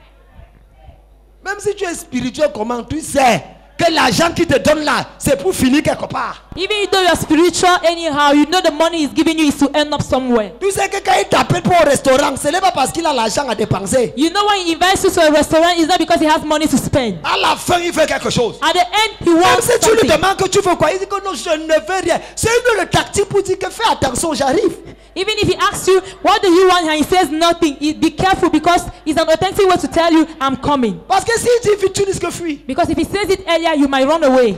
Même si tu es spirituel, comment tu sais que l'argent qui te donne là, c'est pour finir quelque part? Even though you are spiritual anyhow, you know the money he's giving you is to end up somewhere. Tu sais que quand il t'appelle pour un restaurant, ce n'est pas parce qu'il a l'argent à dépenser. You know when he invites you to a restaurant, it's not because he has money to spend. À la fin, il fait quelque chose. At the end, he Même wants si tu lui something. demandes que tu veux quoi, il dit que non, je ne veux rien. C'est une tactique pour dire que fais attention, j'arrive. Even if he asks you, what do you want? And he says nothing, be careful because it's an authentic way to tell you, I'm coming. Parce que s'il dit vite, tu risques de fuir. Because if he says it earlier, you might run away.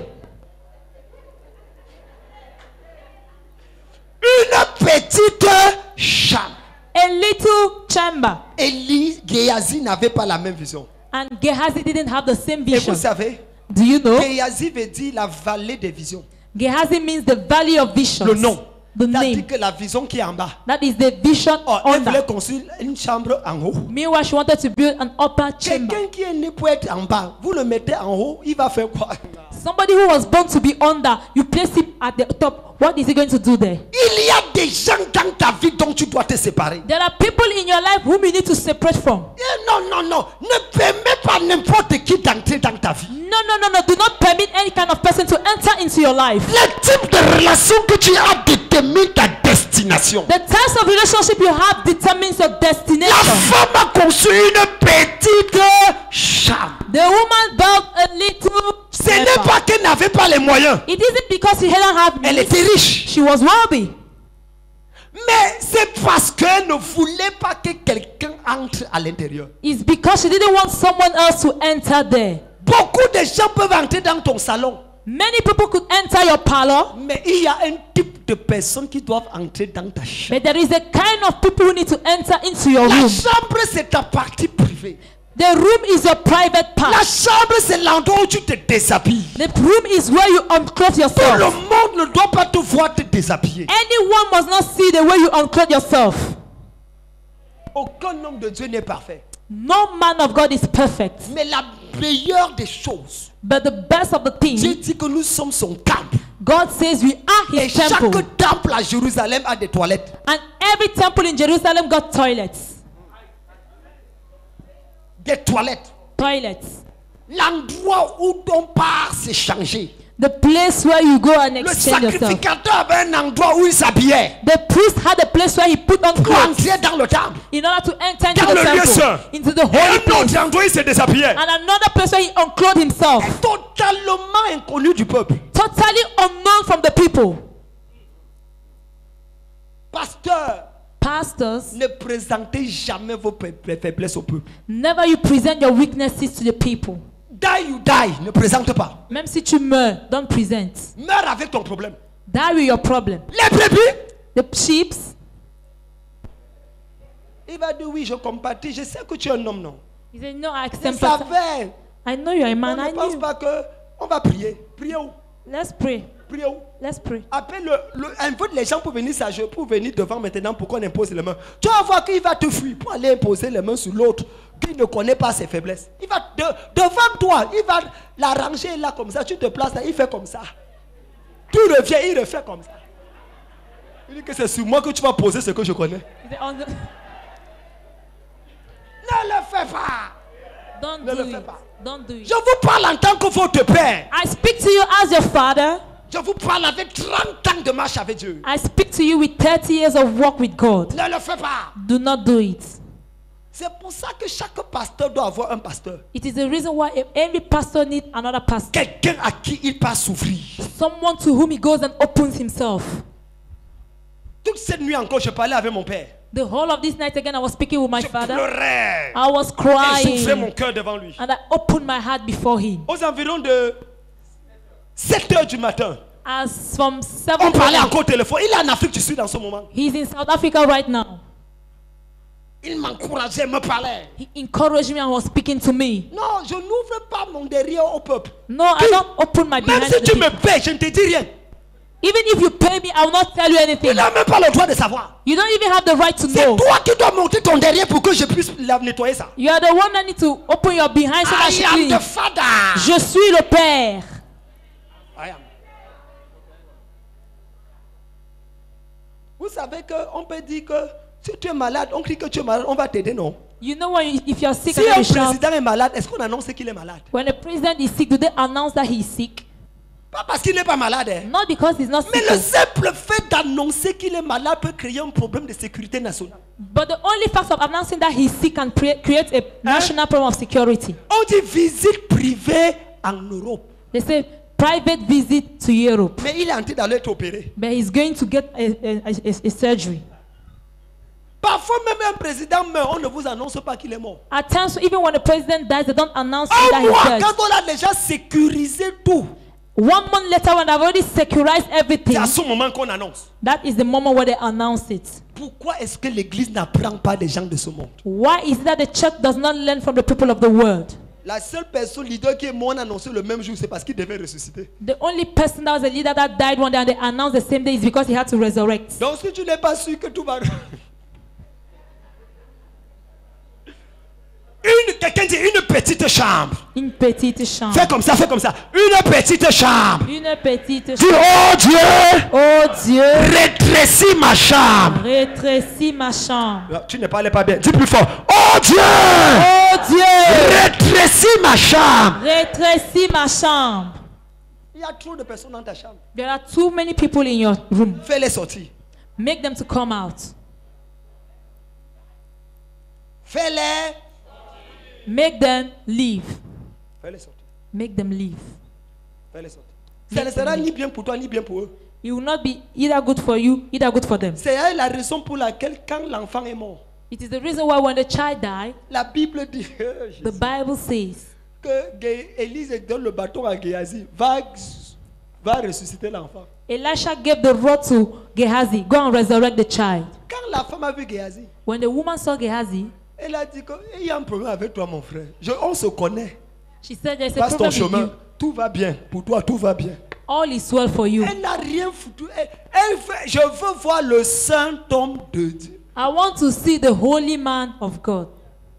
Une petite chambre. A little chamber. Géasi n'avait pas la même vision. And Gehazi didn't have the same Et vision. vous savez, Do you know? Géasi veut dire la vallée des visions. Gehazi means the valley of visions. Le nom. The C'est-à-dire name. que la vision qui est en bas. That is the vision Oh, elle voulait under. construire une chambre en haut. Meanwhile, she wanted to build an upper chamber. Quelqu'un qui est né pour être en bas, vous le mettez en haut, il va faire quoi? Somebody who was born to be under, you place him at the top. What is he going to do there? Il y a des gens dans ta vie dont tu dois te séparer. There are people in your life whom you need to separate from. Non. Ne permets pas n'importe qui d'entrer dans ta vie. No. Do not permit any kind of person to enter into your life. Le type de relation que tu as détermine ta destination. The types of relationship you have determines your La destination. femme a conçu une petite chambre. The woman built a little. Ce n'est pas qu'elle n'avait pas les moyens. It isn't because she didn't have Elle means. était riche. She was wealthy. Mais c'est parce qu'elle ne voulait pas que quelqu'un entre à l'intérieur. It's because she didn't want someone else to enter there. Beaucoup de gens peuvent entrer dans ton salon. Many people could enter your parlor, Mais il y a un type de personnes qui doivent entrer dans ta chambre. but there is a kind of people who need to enter into your La room. chambre, c'est ta partie privée. The room is your private La part. chambre, c'est l'endroit où tu te déshabilles. The room is where you unclothe Tout le yourself. monde ne doit pas te voir te déshabiller. Anyone must not see the way you unclothe yourself. Aucun homme de Dieu n'est parfait. No man of God is perfect. Mais la meilleure des choses, But the best of the Dieu thing, dit que nous sommes son temple. God says we are Et his chaque temple. temple à Jérusalem a des toilettes. And every temple in Jerusalem got toilets. Des toilettes. Toilets. L'endroit où on part s'échanger. The place where you go and Le exchange yourself. sacrificateur avait un endroit où il s'habillait The priest had a place where he put on pour clothes entrer dans le temple. in order to enter into Dans the le lieu temple, saint. into the Et holy un place. autre endroit, il se déshabillait. And another place where he unclothed himself. Totalement inconnu du peuple. Totally unknown from the people. Pasteur, Pastors, ne présentez jamais vos faiblesses au peuple. never you present your weaknesses to the people. Die you die, ne présente pas. Même si tu meurs, don't present. Meurs avec ton problème. Die with your problem. Les brebis, The sheep, il va dire oui, je compatis. Je sais que tu es un homme, non. he said, no, I Je accept. savais. I know you're a On man. ne I pense knew. pas que on va prier. Prier où? Let's pray. Prier où? Let's pray. Après, invite les gens pour venir s'agenouiller, pour venir devant maintenant pour qu'on impose les mains. Tu vas voir qu'il va te fuir pour aller imposer les mains sur l'autre qui ne connaît pas ses faiblesses. Il va devant toi, il va l'arranger là comme ça. Tu te places là, il fait comme ça. Tu reviens, il refait comme ça. Il dit que c'est sur moi que tu vas poser ce que je connais. He said, "On the- Ne le fais pas. Don't Ne do le fais it. pas. Don't do it. Je vous parle en tant que votre père. I speak to you as your father. Je vous parle avec 30 ans de marche avec Dieu. I speak to you with 30 years of walk with God. Ne le fais pas. Do not do it. C'est pour ça que chaque pasteur doit avoir un pasteur. It is the reason why every pastor needs another pastor. Quelqu'un à qui il peut s'ouvrir. Someone to whom he goes and opens himself. Toute cette nuit encore, je parlais avec mon père. The whole of this night again, I was speaking with my Je father. pleurais. I was Et j'ouvrais mon crying. cœur devant lui. And I opened my heart before him. Aux environs de 7 heures du matin, As from 7 on parlait p.m. encore au téléphone. Il est en Afrique du Sud en ce moment. He's in South Africa right now. Il m'encourageait, me parlait. He encouraged me and was speaking to me. Non, je n'ouvre pas mon derrière au peuple. No, I don't open my Même behind si to the tu me people. payes, je ne te dis rien. Even if you pay me, I will not tell you anything. Il n'a même pas le droit de savoir. You don't even have the right to C'est know. toi qui dois monter ton derrière pour que je puisse nettoyer ça. You are the one that need to open your behind so that I she am clean. the father. Je suis le père. I am. Vous savez qu'on peut dire que si tu es malade, on crie que tu es malade, on va t'aider, non? You know if you're sick Si and un you shout, président est malade, est-ce qu'on annonce qu'il est malade? when the president is sick, do they announce that he's sick? Pas parce qu'il n'est pas malade. Hein. Not because he's not Mais sick. le simple fait d'annoncer qu'il est malade peut créer un problème de sécurité nationale. But the only fact of announcing that he's sick can create a national problem of security. On dit visite privée en Europe. They say private visit to Europe. Mais il est en train d'aller être opéré. But he's going to get a surgery. Parfois même un président meurt, on ne vous annonce pas qu'il est mort. At times, even when the president dies, they don't announce Un that mois, he's dead. quand on a déjà sécurisé tout, 1 month later, when they've already securized everything, c'est à ce moment qu'on annonce. that is the moment where they announce it. Pourquoi est-ce que l'église n'apprend pas des gens de ce monde? Why is it that the church does not learn from the people of the world? La seule personne leader qui est mort annoncé le même jour, c'est parce qu'il devait ressusciter. The only person that was a leader that died one day and they announced the same day is because he had to resurrect. Donc si tu n'es pas sûr que tout va... Quelqu'un dit une petite chambre. Une petite chambre. Fais comme ça, fais comme ça. Une petite chambre. Une petite Dis, chambre. oh Dieu, Oh Dieu, rétrécis ma chambre. rétrécis ma chambre. Non, tu ne parlais pas bien. Dis plus fort. Oh Dieu, Oh Dieu, rétrécis ma chambre. rétrécis ma chambre. Il y a trop de personnes dans ta chambre. There are too many people in your room. Fais-les sortir. Make them to come out. Fais-les. Make them leave. Fais-les sortir. Make them leave. Fais-les sortir. Ça ne sera ni bien pour toi, ni bien pour eux. It will not be either good for you, either good for them. C'est la raison pour laquelle quand l'enfant est mort, It is the reason why when the child died, la Bible dit the Bible says que Élise donne le bâton à Géasi, va ressusciter l'enfant. Elisha gave the rod to Gehazi, go and resurrect the child. Quand la femme a vu Géasi, When the woman saw Gehazi, elle a dit qu'il y a un problème avec toi, mon frère. On se connaît. she said, there's a Passe ton problem with chemin. you. Tout va bien. Pour toi, tout va bien. All is well for you. Elle n'a rien foutu. Je veux voir le saint homme de Dieu. I want to see the holy man of God.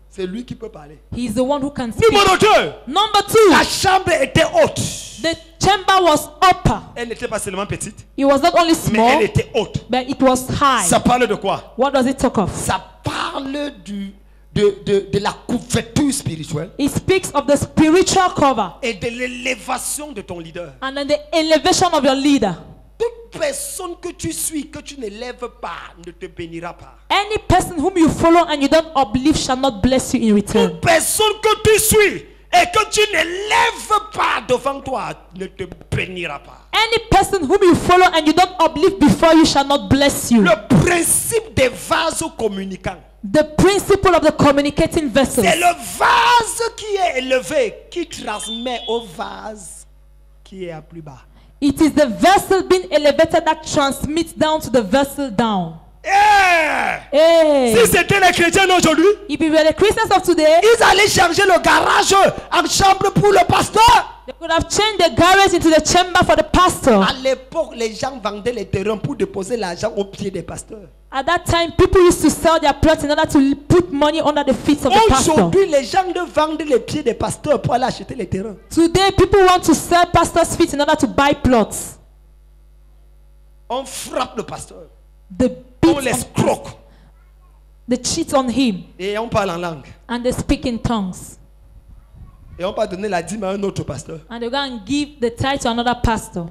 C'est lui qui peut parler. He is the one who can speak. Numéro 2. Number 2, La chambre était haute. the chamber was upper. Elle n'était pas seulement petite, It was not only mais small, elle était haute. but it was high. Ça parle de quoi? What does it talk of? Ça parle de la couverture spirituelle It speaks of the spiritual cover et de l'élévation de ton leader. and then the elevation of your leader. Toute personne que tu suis, que tu ne lèves pas, ne te bénira pas. Any person whom you follow and you don't uplift shall not bless you in return. Toute personne que tu suis et que tu ne lèves pas devant toi, ne te bénira pas. Any person whom you follow and you don't uplift before you shall not bless you. Le principe des vases communicants. The principle of the communicating vessels. C'est le vase qui est élevé qui transmet au vase qui est à plus bas. It is the vessel being elevated that transmits down to the vessel down. Hey. Si c'était les chrétiens d'aujourd'hui, If you were the Christians of today, ils allaient changer le garage en chambre pour le pasteur. they could have changed the garage into the chamber for the pastor. À l'époque, les gens vendaient les terrains pour déposer l'argent aux pieds des pasteurs. At that time, people used to sell their plots in order to put money under the feet of the pastor. Aujourd'hui, les gens vendent les pieds des pasteurs pour aller acheter les terrains. Today, people want to sell pastors' feet in order to buy plots. On frappe le pasteur. The On beat l'escroque. they cheat on him Et on parle en langue. and they speak in tongues. Et on va donner la dîme à un autre pasteur. And they go and give the tithe to another pastor.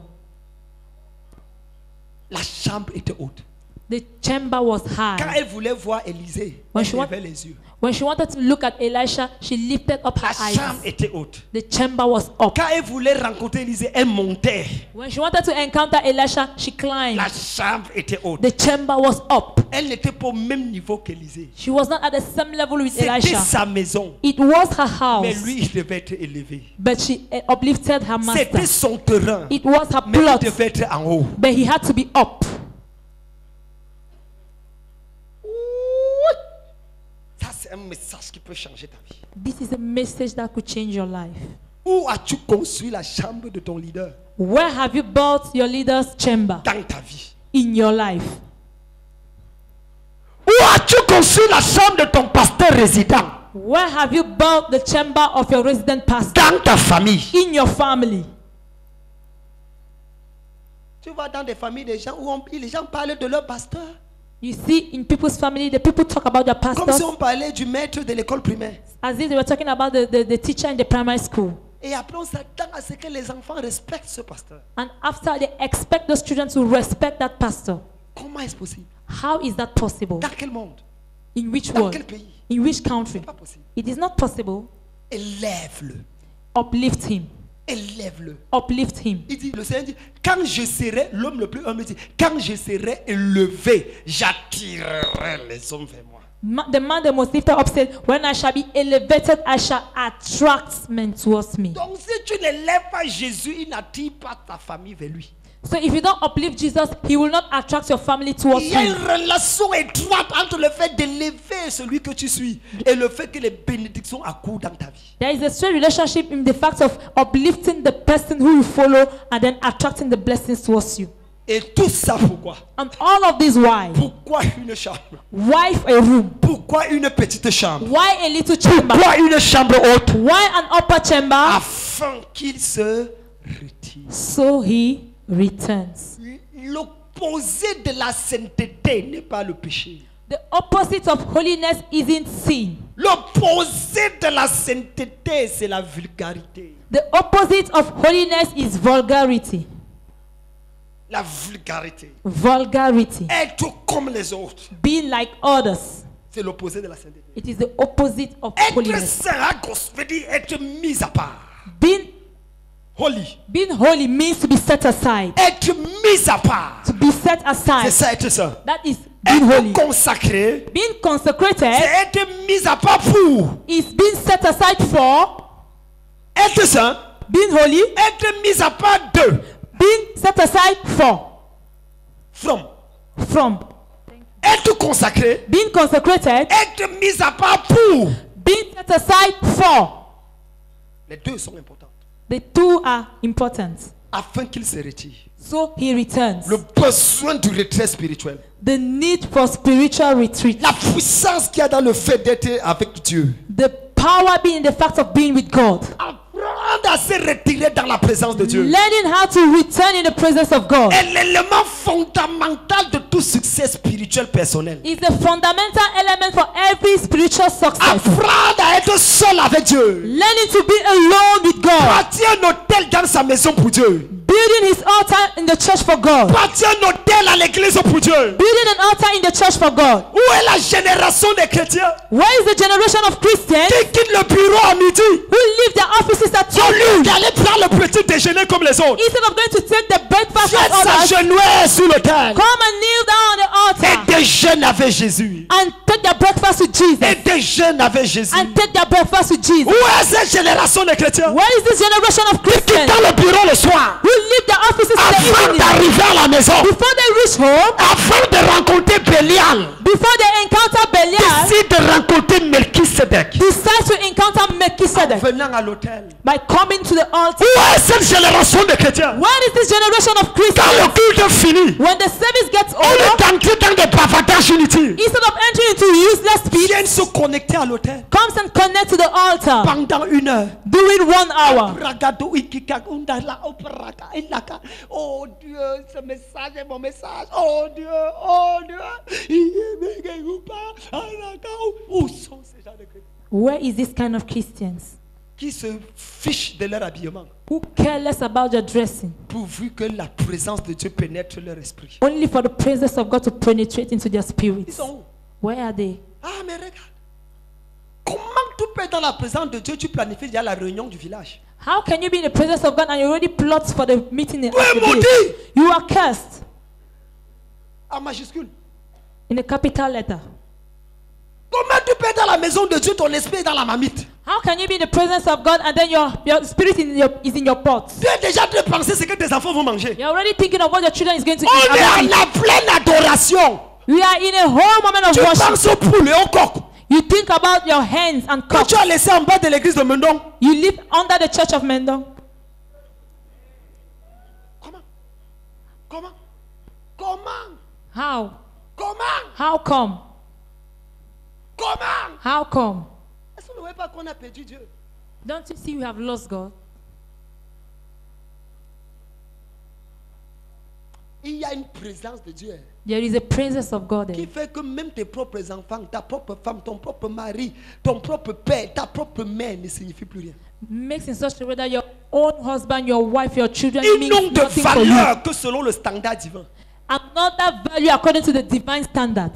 La chambre était haute. The chamber was Quand high. elle voulait voir Élisée, When elle she, levait les yeux. when she wanted to look at Elisha, she lifted up La her chambre eyes. était haute. The chamber was up. Quand elle voulait rencontrer Élisée, elle montait. When she wanted to encounter Elisha, she climbed. La chambre était haute. The chamber was up. Elle n'était pas au même niveau qu'Élisée. She was not at the same level with C'était Elisha. sa maison. It was her Mais house, lui, il devait être élevé. but she uplifted her C'était master. son terrain. It was her Mais il plot, devait être en haut. but he had to be up. Ça, c'est un message qui peut changer ta vie. This is a message that could change your life. Où as-tu construit la chambre de ton leader Where have you built your leader's chamber dans ta vie? in your life? Où as-tu construit la chambre de ton pasteur résident Where have you built the chamber of your resident pastor dans ta famille? in your family? Tu vas dans des familles des gens où les gens parlent de leur pasteur. You see, in people's family, the people talk about their Comme si pastors on parlait du maître de l'école primaire. as if they were talking about the teacher in the primary school. Et après, on s'attend à ce que les enfants respectent ce pasteur. And after, they expect those children to respect that pastor. Comment est-ce possible? How is that possible? Dans quel monde? In which Dans world? quel pays? In which country? C'est pas possible. It is not possible. Élève-le. Uplift him. Élève-le. Uplift him. Il dit, le Seigneur dit, quand je serai, l'homme le plus humble dit, quand je serai élevé, j'attirerai les hommes vers moi. The man the most lifted up said, when I shall be elevated, I shall attract men towards me. Donc si tu ne lèves pas Jésus, il n'attire pas ta famille vers lui. So if you don't uplift Jesus, he will not attract your family towards Il y a you. une relation étroite entre le fait d'élever celui que tu suis et le fait que les bénédictions accourent dans ta vie. There is a straight relationship in the fact of uplifting the person who you follow and then attracting the blessings towards you. Et tout ça pourquoi? And all of this why? Pourquoi une chambre? Why a room? Pourquoi une petite chambre? Why a little chamber? Pourquoi une chambre haute? Why an upper chamber? Afin qu'il se retire. So he returns. L'opposé de la sainteté n'est pas le péché. The opposite of holiness isn't sin. L'opposé de la sainteté, c'est la vulgarité. The opposite of holiness is vulgarity. La vulgarité. Vulgarity. Être comme les autres. Being like others. C'est l'opposé de la sainteté. It is the opposite of Être holiness. saint veut dire être mis à part. Being Holy. means to be set aside. Être mis à part. To be set C'est aside. ça être saint. That is being holy. Être consacré. Being consecrated C'est être mis à part pour. is being set aside for. Être saint. Being holy. Être mis à part de. Being set aside for. From. Être consacré. Being consecrated. Être mis à part pour. Being set aside for. Les deux sont importants. The two are important. Afin qu'il se retire. So he returns. Le besoin du retrait spirituel. The need for spiritual retreat. La puissance qu'il y a dans le fait d'être avec Dieu. The power being in the fact of being with God. Apprendre à se retirer dans la présence de Dieu. Learning how to return in the presence of God est l'élément fondamental de tout succès spirituel personnel. is the fundamental element for every spiritual success. Apprendre à être seul avec Dieu. Learning to be alone with God. Bâtir un hôtel dans sa maison pour Dieu. Building his altar in the church for God. Bâtir un hôtel à l'église pour Dieu. Building an altar in the church for God. Où est la génération des chrétiens Where is the generation of Christians qui quittent le bureau à midi who leave their offices at au lieu 12 d'aller prendre le petit déjeuner comme les autres? instead of going to take the breakfast Viens of others? s'agenouiller sur l'autel Come and kneel down on the et altar déjeune avec Jésus. and take their breakfast with Jesus. Et déjeune avec Jésus. And take their breakfast with Jesus. Où est cette génération de chrétiens Where is this generation of qui Christians quittent le bureau le soir who leave their offices in the afin evening d'arriver à la maison, before they reach home, afin de rencontrer Bélial, before they encounter Belial, décide de rencontrer Melchisedec decide to encounter Melchizedek venant à l'hôtel? by coming to the altar? Où est cette génération de chrétiens? Where is this generation of Quand Christians le culte est fini, when the service gets on over, est entré dans des bavardages inutiles. instead of entering into useless speech, Viennent se connecter à l'hôtel comes and connect to the altar pendant 1 heure. during 1 hour. Oh Dieu, ce message est mon message. Oh Dieu, oh Dieu. Où sont ces gens de chrétiens Where is this kind of Christians qui se fichent de leur habillement who care less about your dressing, pourvu que la présence de Dieu pénètre leur esprit? only for the presence of God to penetrate into their Ils spirits? sont où? Where are they? Ah mais regarde. Comment tu peux être dans la présence de Dieu, tu planifies déjà la réunion du village? How can you be in the presence of God and you already plot for the meeting at Tu es the maudit village? You are cursed en majuscule. in a capital letter. Comment tu peux être dans la maison de Dieu, ton esprit est dans la marmite? How can you be in the presence of God and then your spirit is in your pot? Tu es déjà en train de penser ce que tes enfants vont manger. You're already thinking of what your children is going to On est en eat. la pleine adoration. We are in a whole moment of Tu worship. penses au poulet, au coq. You think about your hands and Quand cups. tu as laissé en bas de l'église de Mendon. You live under the church of Mendon. Comment? Comment? Comment? How? Comment? How come? Comment? How come? Est-ce que vous ne voyez pas qu'on a perdu Dieu? Don't you see we have lost God? Il y a une présence de Dieu There is a presence of God qui there. fait que même tes propres enfants, ta propre femme, ton propre mari, ton propre père, ta propre mère ne signifie plus rien. Makes in such a way that your own husband, your wife, your children Ils means n'ont de nothing for you. valeur que selon le standard divin. Another value according to the divine standard.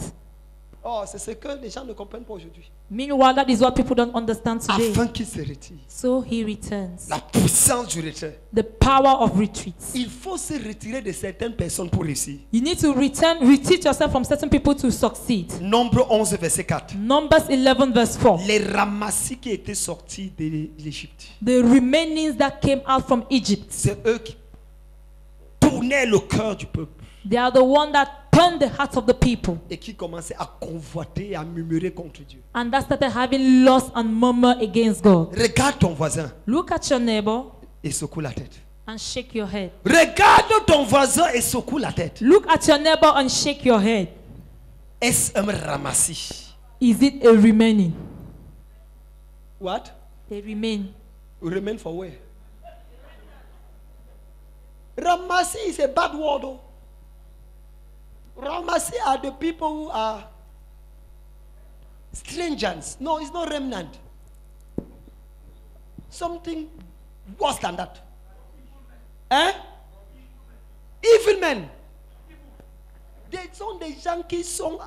Oh, c'est ce que les gens ne comprennent pas aujourd'hui. Meanwhile, that is what people don't understand today. Afin qu'ils se retirent. So he returns. La puissance du retrait. The power of retreat. Il faut se retirer de certaines personnes pour réussir. You need to retreat yourself from certain people to succeed. Nombre 11, verset 4. Numbers 11 verse 4. Les ramassis qui étaient sortis de l'Égypte, The remainings that came out from Egypt, c'est eux qui tournaient le cœur du peuple they are the one that turned the hearts of the people et qui commençaient à convoiter et à murmurer contre Dieu. and that started having loss and murmur against God. Regarde ton voisin Look at your neighbor et secoue la tête. and shake your head. Regarde ton voisin et secoue la tête. Look at your neighbor and shake your head. Est-ce un ramassis? Is it a remaining? What? A remain. Remain for where? Ramassis is a bad word. Oh. Ramassis are the people who are strangers. No, it's not remnant. Something worse than that. Hein? Evil men. Des sont des gens qui sont...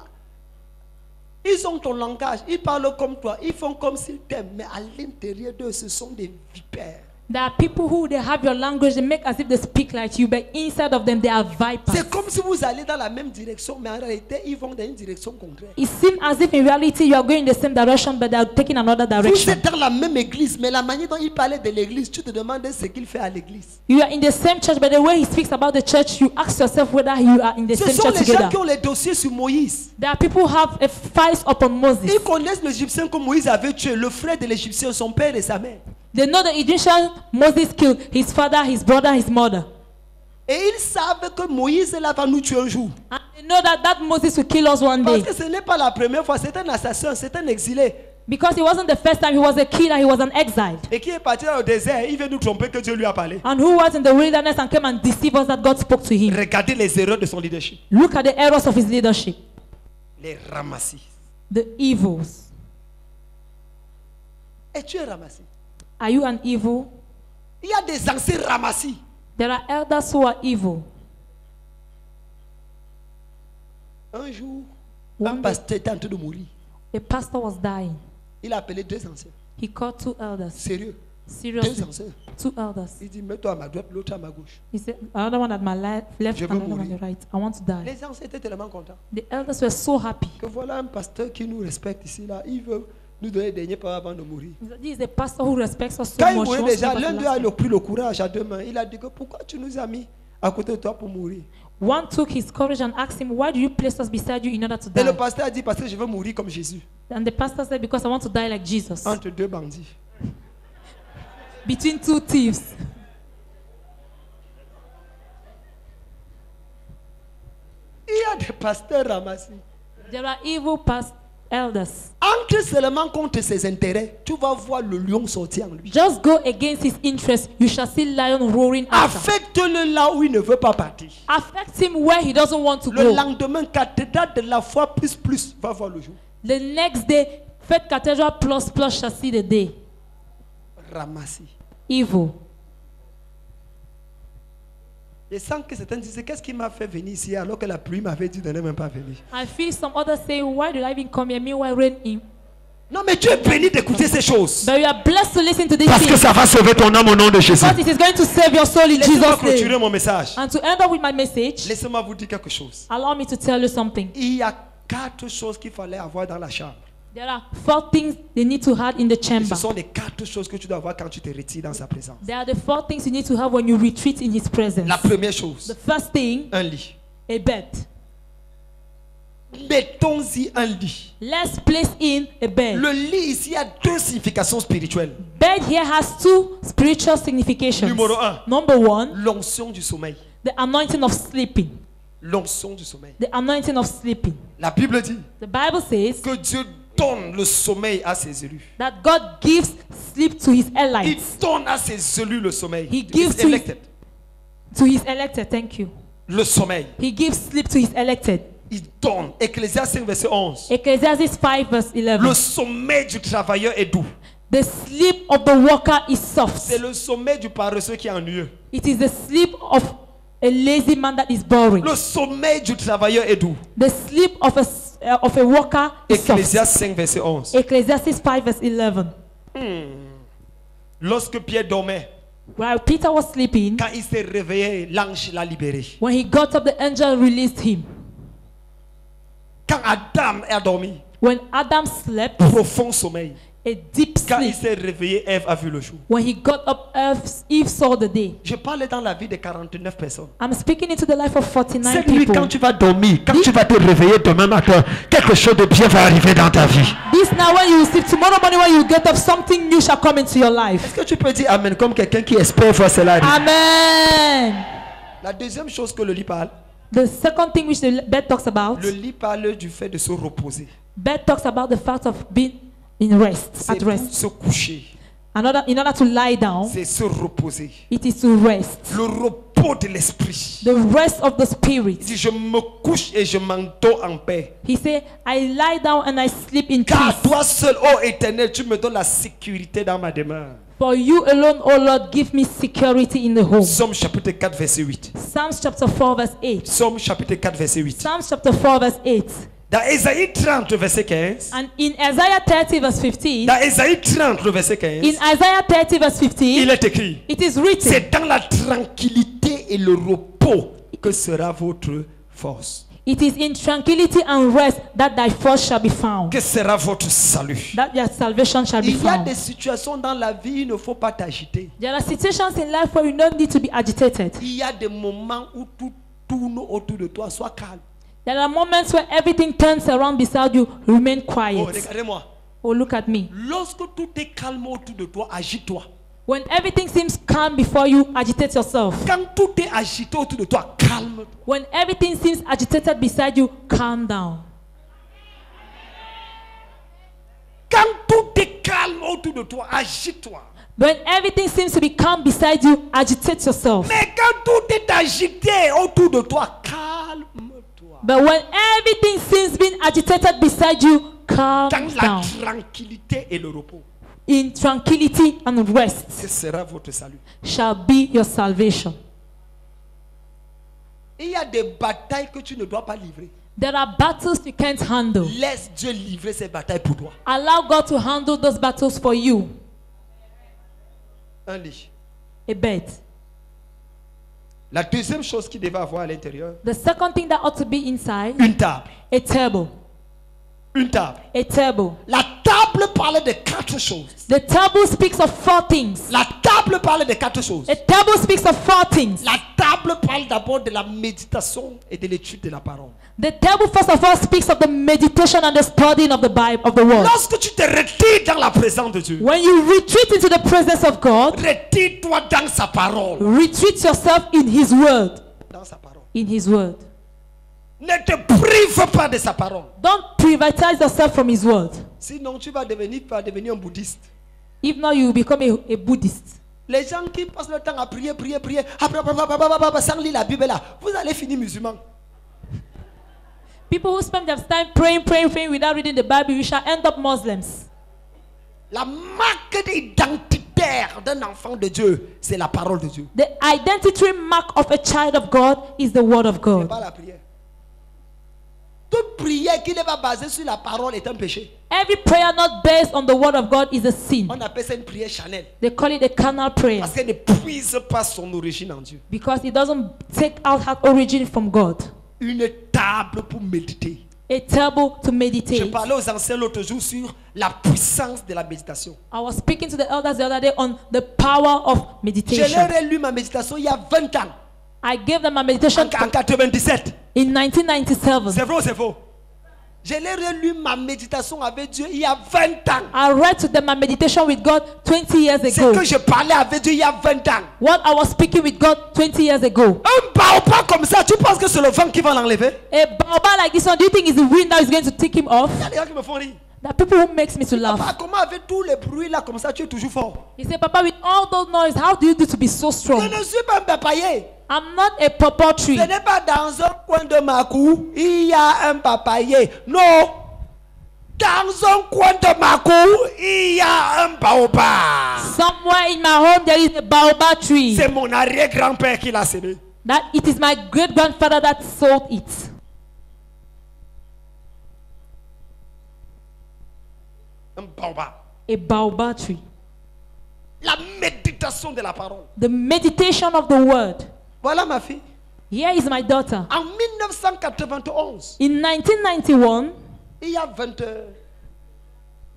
Ils ont ton langage, ils parlent comme toi, ils font comme s'ils t'aiment, mais à l'intérieur d'eux, ce sont des vipères. There are people who they have your language, they make as if they speak like you, but inside of them they are vipers. C'est comme si vous allez dans la même direction, mais en réalité, ils vont dans une direction contraire. It seems as if in reality you are going in the same direction, but they are taking another Vous direction. êtes dans la même église, mais la manière dont il parlait de l'église, tu te demandes ce qu'il fait à l'église. You are in the same church, but the way he speaks about the church, you ask yourself whether you are in the Ce same sont church les gens together. qui ont les dossiers sur Moïse. There are people who have a files upon Moses. Ils connaissent l'Égyptien que Moïse avait tué, le frère de l'Égyptien, son père et sa mère. They know the Egyptian Moses killed his father, his brother, his mother. Et ils savent que Moïse là va nous tuer un jour. And they know that Moses will kill us one Parce day. que ce n'est pas la première fois, c'est un assassin, c'est un exilé. Because it wasn't the first time he was a killer, he was an exile. Et qui est parti dans le désert, il veut nous tromper que Dieu lui a parlé. And who was in the wilderness and came and deceived us that God spoke to him. Regardez les erreurs de son leadership. Look at the errors of his leadership. Les ramassis. The evils. Et tu es ramassé. Are you an evil? Il y a des anciens ramassis. There are elders who are evil. Un jour, One un day- pasteur était en train de mourir. A pastor was dying. Il a appelé deux anciens. He called two elders. Sérieux. Deux Seriously. anciens. Two elders. Il dit, mets-toi à ma droite, l'autre à ma gauche. He said, another one at my left Je and veux another one on mourir. the right. I want to die. Les anciens étaient tellement contents. The elders were so happy. Que voilà un pasteur qui nous respecte ici, là. Il veut nous donner les derniers paroles avant de mourir. This is a pastor who respects us so Quand il much. He mourait wants to déjà, give us l'un the d'eux last a word. pris le courage à deux mains. Il a dit que pourquoi tu nous as mis à côté de toi pour mourir? One took his courage and asked him, why do you place us beside you in order to Et le die? pasteur a dit, parce que je veux mourir comme Jésus. And the pastor said, because I want to die like Jesus. Entre deux bandits. Between two thieves. Il y a des pasteurs ramassés. There are evil elders. Entre seulement contre ses intérêts, tu vas voir le lion sortir en lui. Just go against his interests. You shall see lion roaring after. Affecte-le là où il ne veut pas partir. Affect him where he doesn't want to Le go. lendemain, cathédrale de la foi plus va voir le jour. The next day, Faith Cathedral plus shall see the day. Ramassé. Evil. Et sans que certains disent, qu'est-ce qui m'a fait venir ici alors que la pluie m'avait dit de ne même pas venir. I feel some others say, why did I even come here? Meanwhile, rain in. Non, mais tu es béni d'écouter ces choses. But you are blessed to listen to this Parce que thing. ça va sauver ton âme au nom de Jésus. Because it is going to save your soul in Laissez-moi Jesus' clôturer name. mon message. And to end up with my message, Laissez-moi vous dire quelque chose. allow me to tell you something. Il y a 4 choses qu'il fallait avoir dans la chambre. There are 4 things they need to have in the Et ce chamber. sont les 4 choses que tu dois avoir quand tu te retires dans sa présence. There are the 4 things you need to have when you retreat in His presence. La première chose, The first thing, un lit. a bed. Mettons-y un lit. Let's place in a bed. Le lit ici a 2 significations spirituelles. Bed here has 2 spiritual significations. Numéro 1. Number 1, L'onction du sommeil. the anointing of sleeping. L'onction du sommeil. The anointing of sleeping. La Bible dit The Bible says que Dieu donne le sommeil à ses élus. that God gives sleep to His Il elites. donne à ses élus le sommeil. He gives His to elected. His elected. Thank you. Le sommeil. He gives sleep to His elected. Il donne. Ecclésiaste 5 verset 11. Ecclesiastes 5 verse 11. Le sommeil du travailleur est doux. The sleep of the worker is soft. C'est le sommeil du paresseux qui est ennuyeux. It is the sleep of a lazy man that is boring. Le sommeil du travailleur est doux. The sleep of a worker is soft. Ecclésiaste 5 verset 11. Ecclesiastes 5 verse 11. Lorsque Pierre dormait, While Peter was sleeping, quand il s'est réveillé, l'ange l'a libéré. when he got up, the angel released him. Quand Adam a dormi, When Adam slept, profond sommeil, a deep Quand il sleep. s'est réveillé, Ève a vu le jour. When he got up, Eve saw the day. Je parle dans la vie de 49 personnes. I'm speaking into the life of 49 Cette nuit, people. quand tu vas dormir, quand tu vas te réveiller demain matin, quelque chose de bien va arriver dans ta vie. This now when you sleep, tomorrow morning when you get up, something new shall come into your life. Est-ce que tu peux dire Amen comme quelqu'un qui espère voir cela arriver? Amen. La deuxième chose que le lit parle, The second thing which the bed talks about, le lit parle du fait de se reposer. bed talks about the fact of being in rest, C'est at pour rest. se coucher, In order to lie down, c'est se reposer. it is to rest. Le repos de l'esprit. The rest of the Il spirit. dit, je me couche et je m'endors en paix. He said, I lie down and I sleep in Car peace. toi seul, ô Éternel, tu me donnes la sécurité dans ma demeure. For you alone, O Lord, give me security in the home. Psaume chapitre 4, verset 8. Psalms chapter 4 verse 8. Psaume chapitre 4, verset 8. Psalms chapter 4 verse 8. Dans Ésaïe 30, verset 15. And in Isaiah 30 verse 15, Dans Ésaïe 30, verset 15. in Isaiah 30 verse 15, Il est écrit. it is written, C'est dans la tranquillité et le repos que sera votre force. it is in tranquility and rest that thy force shall be found, Que sera votre salut. that your salvation shall be Il y a found. des situations dans la vie, il ne faut pas t'agiter. There are situations in life where you don't need to be agitated. Il y a des moments où tout tourne autour de toi, sois calme. There are moments where everything turns around beside you. Remain Oh, quiet. regardez-moi. Oh, look at me. Lorsque tout est calme autour de toi, agite-toi. When everything seems calm before you, agitate yourself. Quand tout est agité autour de toi, calme-toi. When everything seems agitated beside you, calm down. Quand tout est calme autour de toi, agite-toi. When everything seems to be calm beside you, agitate yourself. Mais quand tout est agité autour de toi, calme-toi. But when everything seems being agitated beside you, calm Dans la down. tranquillité et le repos, In tranquility and rest ce sera votre salut. shall be your salvation. Il y a des batailles que tu ne dois pas livrer. There are battles you can't handle. Laisse Dieu livrer ces batailles pour toi. Allow God to handle those battles for you. Un lit. A bed. La deuxième chose qu'il devait avoir à l'intérieur, The second thing that ought to be inside, une table. a table. Une table. A table. La table parle de quatre choses. The table speaks of four things. La table parle de quatre choses. A table speaks of four things. La table parle d'abord de la méditation et de l'étude de la parole. The table first of all speaks of the meditation and the studying of the Bible, of the word. Lorsque tu te retires dans la présence de Dieu, When you retreat into the presence of God, retire-toi dans sa parole. retreat yourself in His word. Dans sa parole. In His word. Ne te prive pas de sa parole. Don't privatize yourself from His word. Sinon, tu vas devenir un bouddhiste. If not, you will become a Buddhist. Les gens qui passent le temps à prier, sans lire la Bible là, vous allez finir musulman. People who spend their time praying without reading the Bible, you shall end up Muslims. La marque identitaire d'un enfant de Dieu, c'est la parole de Dieu. The identity mark of a child of God is the word of Ce n'est God. pas la prière. Toute prière qui n'est pas basée sur la parole est un péché. Every prayer not based on the word of God is a sin. On appelle ça une prière charnelle. They call it a carnal prayer Parce qu'elle ne puise pas son origine en Dieu. because it doesn't take out her origin from God. Une table pour méditer. A table to Je meditate. parlais aux anciens l'autre jour sur la puissance de la méditation. I was speaking to the elders the other day on the power of Je meditation. leur ai lu ma méditation il y a 20 ans. I gave them a meditation En 97. in 1997. C'est vrai ou c'est faux? Je leur ai lu ma méditation avec Dieu il y a 20 ans. I read to them my meditation with God 20 years C'est ago. que je parlais avec Dieu il y a 20 ans. What I was speaking with God 20 years ago. Un baobab comme ça, tu penses que c'est le vent qui va l'enlever? A baobab like this one, do you think it's the wind that is going to take him off? Il y a des gens qui me font rire. There are people who makes me to laugh. Papa, comment avec tous les bruits là comme ça, tu es toujours fort? He said, Papa, with all those noise, how do you do to be so Je strong? ne suis pas un papayer. I'm not a pawpaw tree. Ce n'est pas dans un coin de ma cour, il y a un papayer. Non. Dans un coin de ma cour, il y a un baobab. Somewhere in my home there is a baobab tree. C'est mon arrière-grand-père qui l'a semé. That it is my great grandfather that sold it. Un baobab. A baobab tree. La méditation de la parole. The meditation of the word. Voilà ma fille. Here is my daughter. En 1991, In 1991, il y a 20,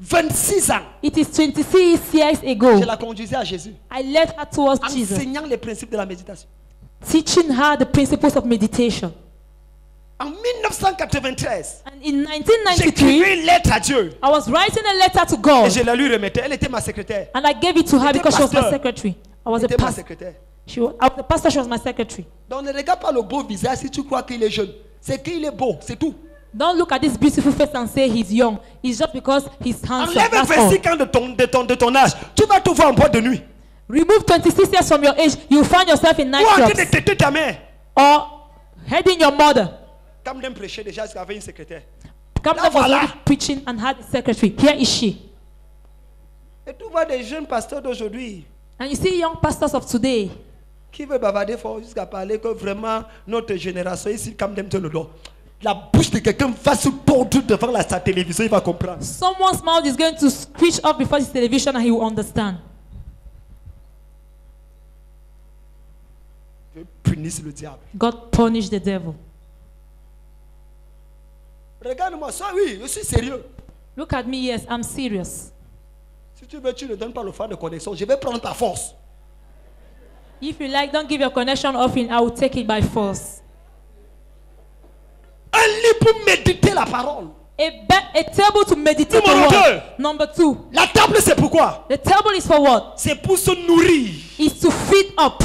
26 ans, It is 26 years ago. je la conduisais à Jésus. I led her towards Jesus, Enseignant les principes de la méditation. teaching her the principles of meditation. En 1993, And in j'écrivais 1993, une lettre à Dieu. I was writing a letter to Et God, je la lui remettais. Elle était ma secrétaire. and I gave it to her Était because she was my pasteur. secretary. I was Elle a était ma pastor. secrétaire. I was a pastor. She was my secretary. Donc ne regarde pas le beau visage si tu crois qu'il est jeune. C'est qu'il est beau, c'est tout. Don't look at this beautiful face and say he's young. It's just because he's handsome. Enlève That's all. 25 ans de ton âge. Tu vas te voir en boîte de nuit. Remove 26 years from your age, you find yourself in Ou en train de nightclubs têter ta mère. or heading your mother. Comme d'un prêcher déjà, il y avait une secrétaire. Kamdem was voilà. already preaching and had a secretary. Here is she. Et tu vois des jeunes pasteurs d'aujourd'hui And you see young pastors of today qui veulent bavarder fort jusqu'à parler que vraiment notre génération ici, comme dem te le doit. La bouche de quelqu'un va se tordre devant sa télévision, il va comprendre. someone's mouth is going to screech up before his television and he will understand. Dieu punisse le diable. God punished the devil. Regarde-moi ça, oui, je suis sérieux. Look at me, yes, I'm serious. Si tu veux, tu ne donnes pas le phare de connexion. Je vais prendre ta force. If you like, don't give your connection offering. I will take it by force. Un lit pour méditer la parole. A table to meditate the Numéro word. Number 2. La table, c'est pourquoi? The table is for what? C'est pour se nourrir. Is to feed up.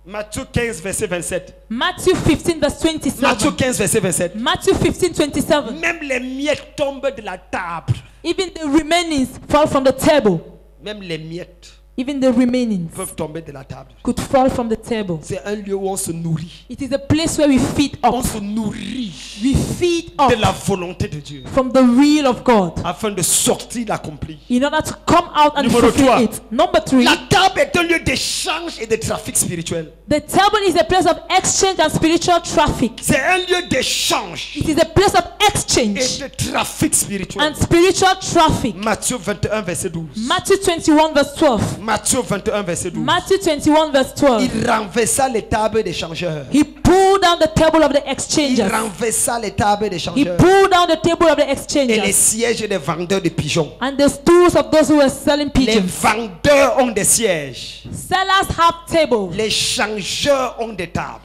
Matthieu 15, verset 27. Matthew 15 verse 27. Matthieu 15, verset 27. Matthew 15, 27. Même les miettes tombent de la table. Even the remainings fall from the table. Même les miettes Even the remainings peuvent tomber de la table. could fall from the table. C'est un lieu où on se nourrit. It is a place where we feed On up. se nourrit We feed up de la volonté de Dieu from the will of God afin de sortir l'accompli. in order to come out and Numéro fulfill 3. it. Number 3. La table est un lieu d'échange et de trafic spirituel. The table is a place of exchange and spiritual traffic. C'est un lieu d'échange It is a place of et exchange de trafic spirituel. and spiritual traffic. Matthieu 21, verset 12. Matthew 21 verse 12. Matthieu 21, verset 12. Matthew 21 verse 12. Il renversa les tables des changeurs. He pulled down the table of the Il exchangers. renversa les tables des He changeurs pulled down the table of the et les exchangers sièges des vendeurs de pigeons. and the stools of those who were selling Les pigeons. vendeurs ont des sièges. Sellers have tables. Les changeurs ont des tables.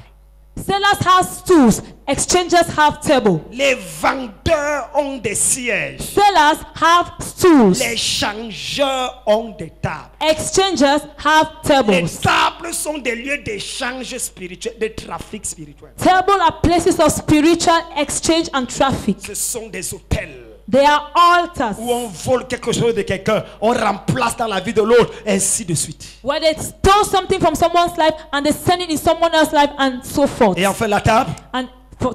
Sellers have stools. Exchangers have tables. Les vendeurs ont des sièges. Sellers have stools. Les changeurs ont des tables. Exchangers have Les tables. tables sont des lieux d'échange spirituel, de trafic spirituel. Tables are places of spiritual exchange and traffic. Ce sont des hôtels They are altars où on vole quelque chose de quelqu'un, on remplace dans la vie de l'autre, ainsi de suite. where they stole something from someone's life and they send it in someone else's life and so forth. Et enfin, la table And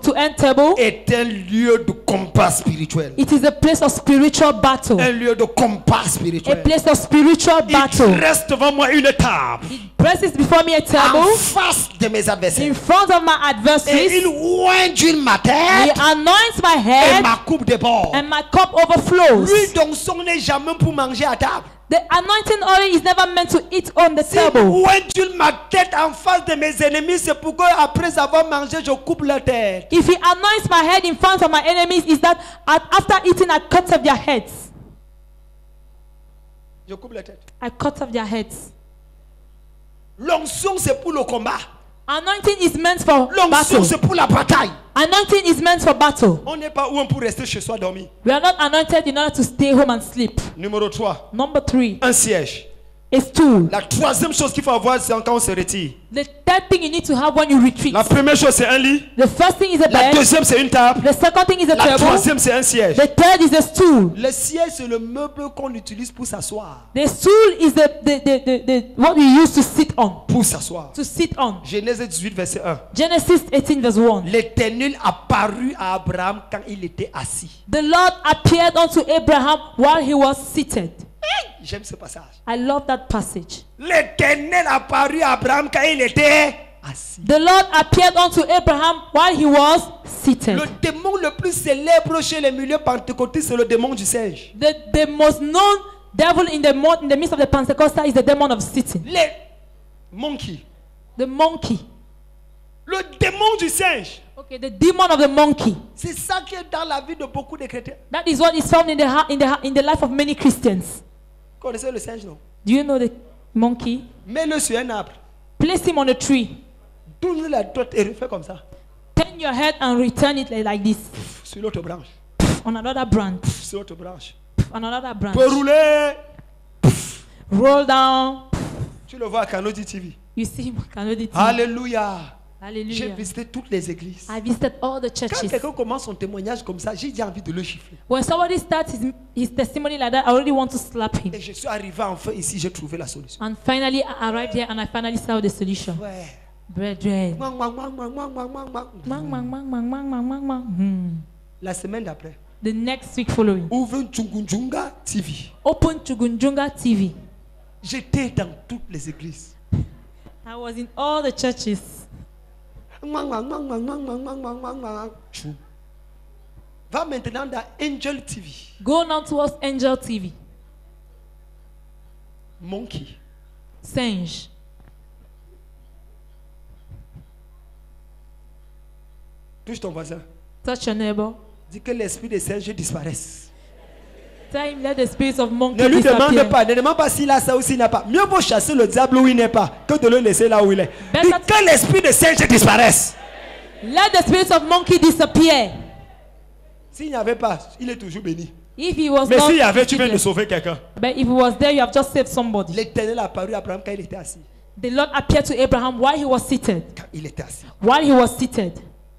to end table, est un lieu de combat spirituel. it is a place of spiritual battle. Un lieu de combat A spirituel. place of spiritual Il battle. reste devant moi une table It presses before me a en table face de mes adversaires. in front of my Et adversaries. il oint d'huile ma He tête anoints my et head ma coupe déborde. and my cup overflows. L'huile d'onction n'est jamais pour manger à table. The anointing oil is never meant to eat on the Si table. oint d'huile ma tête en face de mes ennemis, c'est pourquoi après avoir mangé, je coupe la tête. If he anoints my head in front of my enemies, is that after eating, I cut off their heads. Je coupe la tête. I cut off their heads. L'onction, c'est pour le combat. Anointing is meant for L'onction, battle. c'est pour la bataille. Anointing is meant for battle. On n'est pas où on peut rester chez soi dormir. We are not anointed in order to stay home and sleep. Numéro 3, Number 3 un siège. is stool. La troisième chose qu'il faut avoir, c'est quand on se retire. The third thing you need to have when you retreat. La première chose, c'est un lit. The first thing is a La bed. deuxième, c'est une table. The second thing is a La table. troisième, c'est un siège. The third is a stool. Le siège, c'est le meuble qu'on utilise pour s'asseoir. The stool is the what we use to sit on. Pour s'asseoir. To sit on. Genèse 18, verset 1. Genesis 18 verse 1. L'Éternel apparut à Abraham quand il était assis. The Lord appeared unto Abraham while he was seated. J'aime ce passage. I love that passage. L'Éternel apparut à Abraham quand il était assis. The Lord appeared unto Abraham while he was seated. Le démon le plus célèbre chez les milieux pentecôtistes, c'est le démon du singe. The most known devil in the midst of the Pentecostal is the demon of sitting. Les monkeys. The monkey. Le démon du singe. Okay. Okay, the demon of the monkey. C'est ça qui est dans la vie de beaucoup de chrétiens. That is what is found in the life of many Christians. Vous connaissez le singe, non? Do you know the monkey? Mets-le sur un arbre. Place him on a tree. Tourne la tête et refais comme ça. Turn your head and return it like this. Sur l'autre branche. On another branch. Sur l'autre branche. On another branch. Peut rouler. Roll down. Tu le vois à Canody TV. You see him. Canody TV. Alléluia. J'ai Hallelujah. visité toutes les églises. I visited all the Quand churches. quelqu'un commence son témoignage comme ça, j'ai envie de le chiffrer. When somebody starts his testimony like that, I already want to slap him. Et je suis arrivé enfin ici, j'ai trouvé la solution. And finally, I arrived here and I finally saw the solution. Ouais. Brethren. Mang, mang, mang, mang, mang, mang, mang, mang. Mang, mang, mang, mang, mang, mang, mang, mang. La semaine d'après, The next week following, ouvre Tchungunjunga TV. open Chugunjunga TV. J'étais dans toutes les églises. I was in all the churches. Mang, mang, mang, mang, mang, mang, mang, mang, mang, mang. Chou. Va maintenant dans Angel TV. Go now towards Angel TV. Monkey. Singe. Touche ton voisin. Touch your neighbor. Dis que l'esprit des singes disparaisse. Tell him let the spirits of monkey Ne lui demande disappear. pas, ne demande pas s'il a ça ou s'il n'a pas. Mieux vaut chasser le diable où il n'est pas que de le laisser là où il est. Better Dis que l'esprit de singe disparaisse. Let the spirits of monkey disappear. S'il n'y avait pas, il est toujours béni. If he was Mais not, s'il y avait, tu viens de defeated. sauver quelqu'un. But if he was there, you have just saved somebody. L'Éternel a apparu à Abraham quand il était assis. The Lord appeared to Abraham while he was seated. Quand il était assis. While he was seated.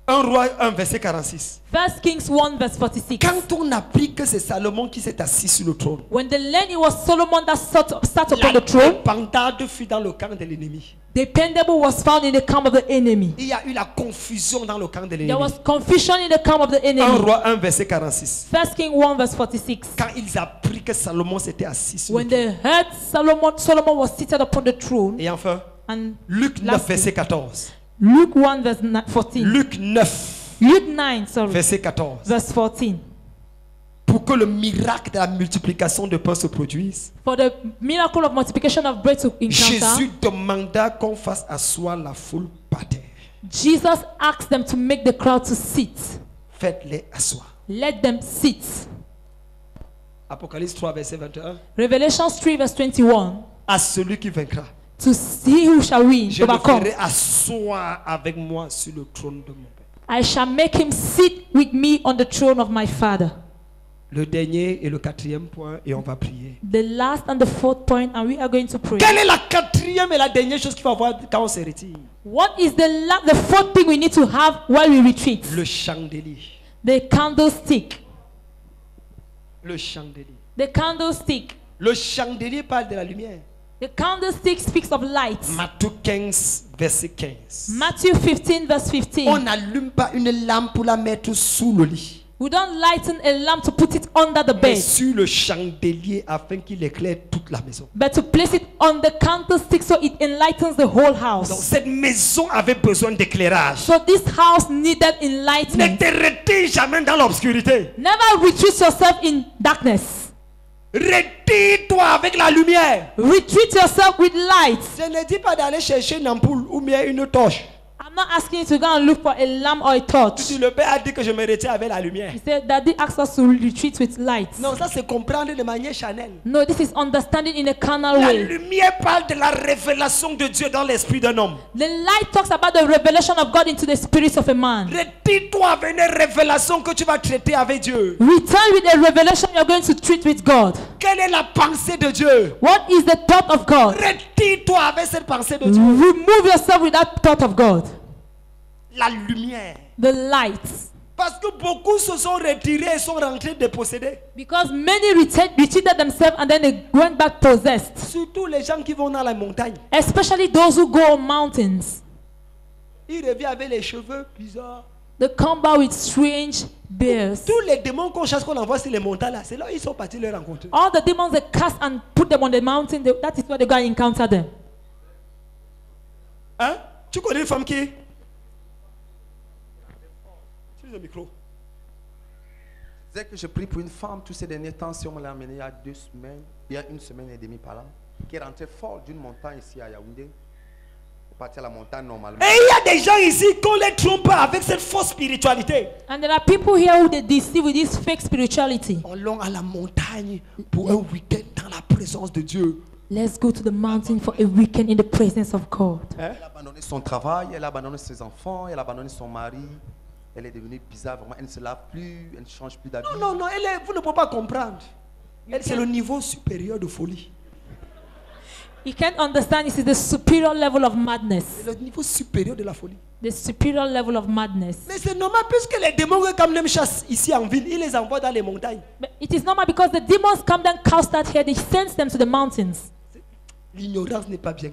1 Roi 1 verset 46. 1 Kings 1 verse 46. Quand on apprit que c'est Salomon qui s'est assis sur le trône, When they learned it was Solomon that sat upon the throne, dépendade fut dans le camp de l'ennemi. dependable was found in the camp of the enemy. Il y a eu la confusion dans le camp de There l'ennemi. was confusion in the camp of the 1 enemy. Roi 1 verset 46. 1 Kings 1 verse 46. Quand ils apprirent que Salomon s'était assis sur le When trône. they heard Solomon was seated upon the throne, Et enfin, and Luc 9 lastly, verset 14. Luke 1 verse 14. Luc 9 Luke 9, sorry, verset 14. verse 14. Pour que le miracle de la multiplication de pain se produise, For the miracle of multiplication of bread to encounter, Jésus demanda qu'on fasse asseoir la foule par terre. Jesus asked them to make the crowd to sit. Faites-les asseoir. Let them sit. Apocalypse 3 verset 21. Revelation 3 verse 21. À celui qui vaincra, To see who shall win, je le overcome. ferai asseoir avec moi sur le trône de mon Père. I shall make him sit with me on the throne of my Father. Le dernier et le quatrième point, et on va prier. The last and the fourth point, and we are going to pray. Quelle est la quatrième et la dernière chose qu'il faut avoir quand on se retire? What is the fourth thing we need to have while we retreat? Le chandelier. The candlestick. Le chandelier. The candlestick. Le chandelier parle de la lumière. The candlestick speaks of light. Matthieu 15, verset 15. Matthew 15 verse 15. On n'allume pas une lampe pour la mettre sous le lit, We don't lighten a lamp to put it under the mais bed, sur le chandelier afin qu'il éclaire toute la maison. but to place it on the candlestick so it enlightens the whole Donc house. cette maison avait besoin d'éclairage. So this house needed Ne enlightenment. te retire jamais dans l'obscurité. Never retreat yourself in darkness. Retire-toi avec la lumière. Retreat yourself with light. Je ne dis pas d'aller chercher une ampoule ou bien une torche. I'm not asking you to go and look for a lamp or a torch. Si le Père a dit que je me retire avec la lumière. He said, Daddy asked us to retreat with light. Non, ça c'est comprendre de manière charnelle. No, this is understanding in a carnal La way. lumière parle de la révélation de Dieu dans l'esprit d'un homme. The light talks about the revelation of God into the spirit of a man. Retire-toi avec une révélation que tu vas traiter avec Dieu. Return with a revelation you're going to treat with God. Quelle est la pensée de Dieu? What is the thought of God? Retire-toi avec cette pensée de Dieu. Remove yourself with that thought of God. La lumière. The light. Parce que beaucoup se sont retirés et sont rentrés dépossédés. Because many retreated themselves and then they went back possessed. Surtout les gens qui vont dans la montagne. Especially those who go on mountains. Ils reviennent avec les cheveux bizarres. They come back with strange beards. Tous les démons qu'on chasse, qu'on envoie sur les montagnes là, c'est là où ils sont partis les rencontrer. All the demons they cast and put them on the mountain, that is where they go and encounter them. Hein? Tu connais une femme qui... Le micro. Je disais que je prie pour une femme tous ces derniers temps, si on me l'a amenée il y a 2 semaines, il y a 1 semaine et demie par là, qui est rentrée fort d'une montagne ici à Yaoundé. partir à la montagne normalement. Et il y a des gens ici qu'on les trompe avec cette fausse spiritualité. And there are people here who they deceive with this fake spirituality. Allons à la montagne pour un week-end dans la présence de Dieu. Let's go to the mountain for a weekend in the presence of God. Hein? Elle a abandonné son travail, elle a abandonné ses enfants, elle a abandonné son mari. Elle est devenue bizarre, vraiment. Elle ne se lave plus, elle ne change plus d'habit. Non, vous ne pouvez pas comprendre. C'est le niveau supérieur de folie. You can't understand, this is the superior level of madness. C'est le niveau supérieur de la folie. The superior level of madness. Mais c'est normal puisque les démons quand même chassent ici en ville, ils les envoient dans les montagnes. But it is normal because the demons come down, cast out here, they send them to the mountains. L'ignorance n'est pas bien.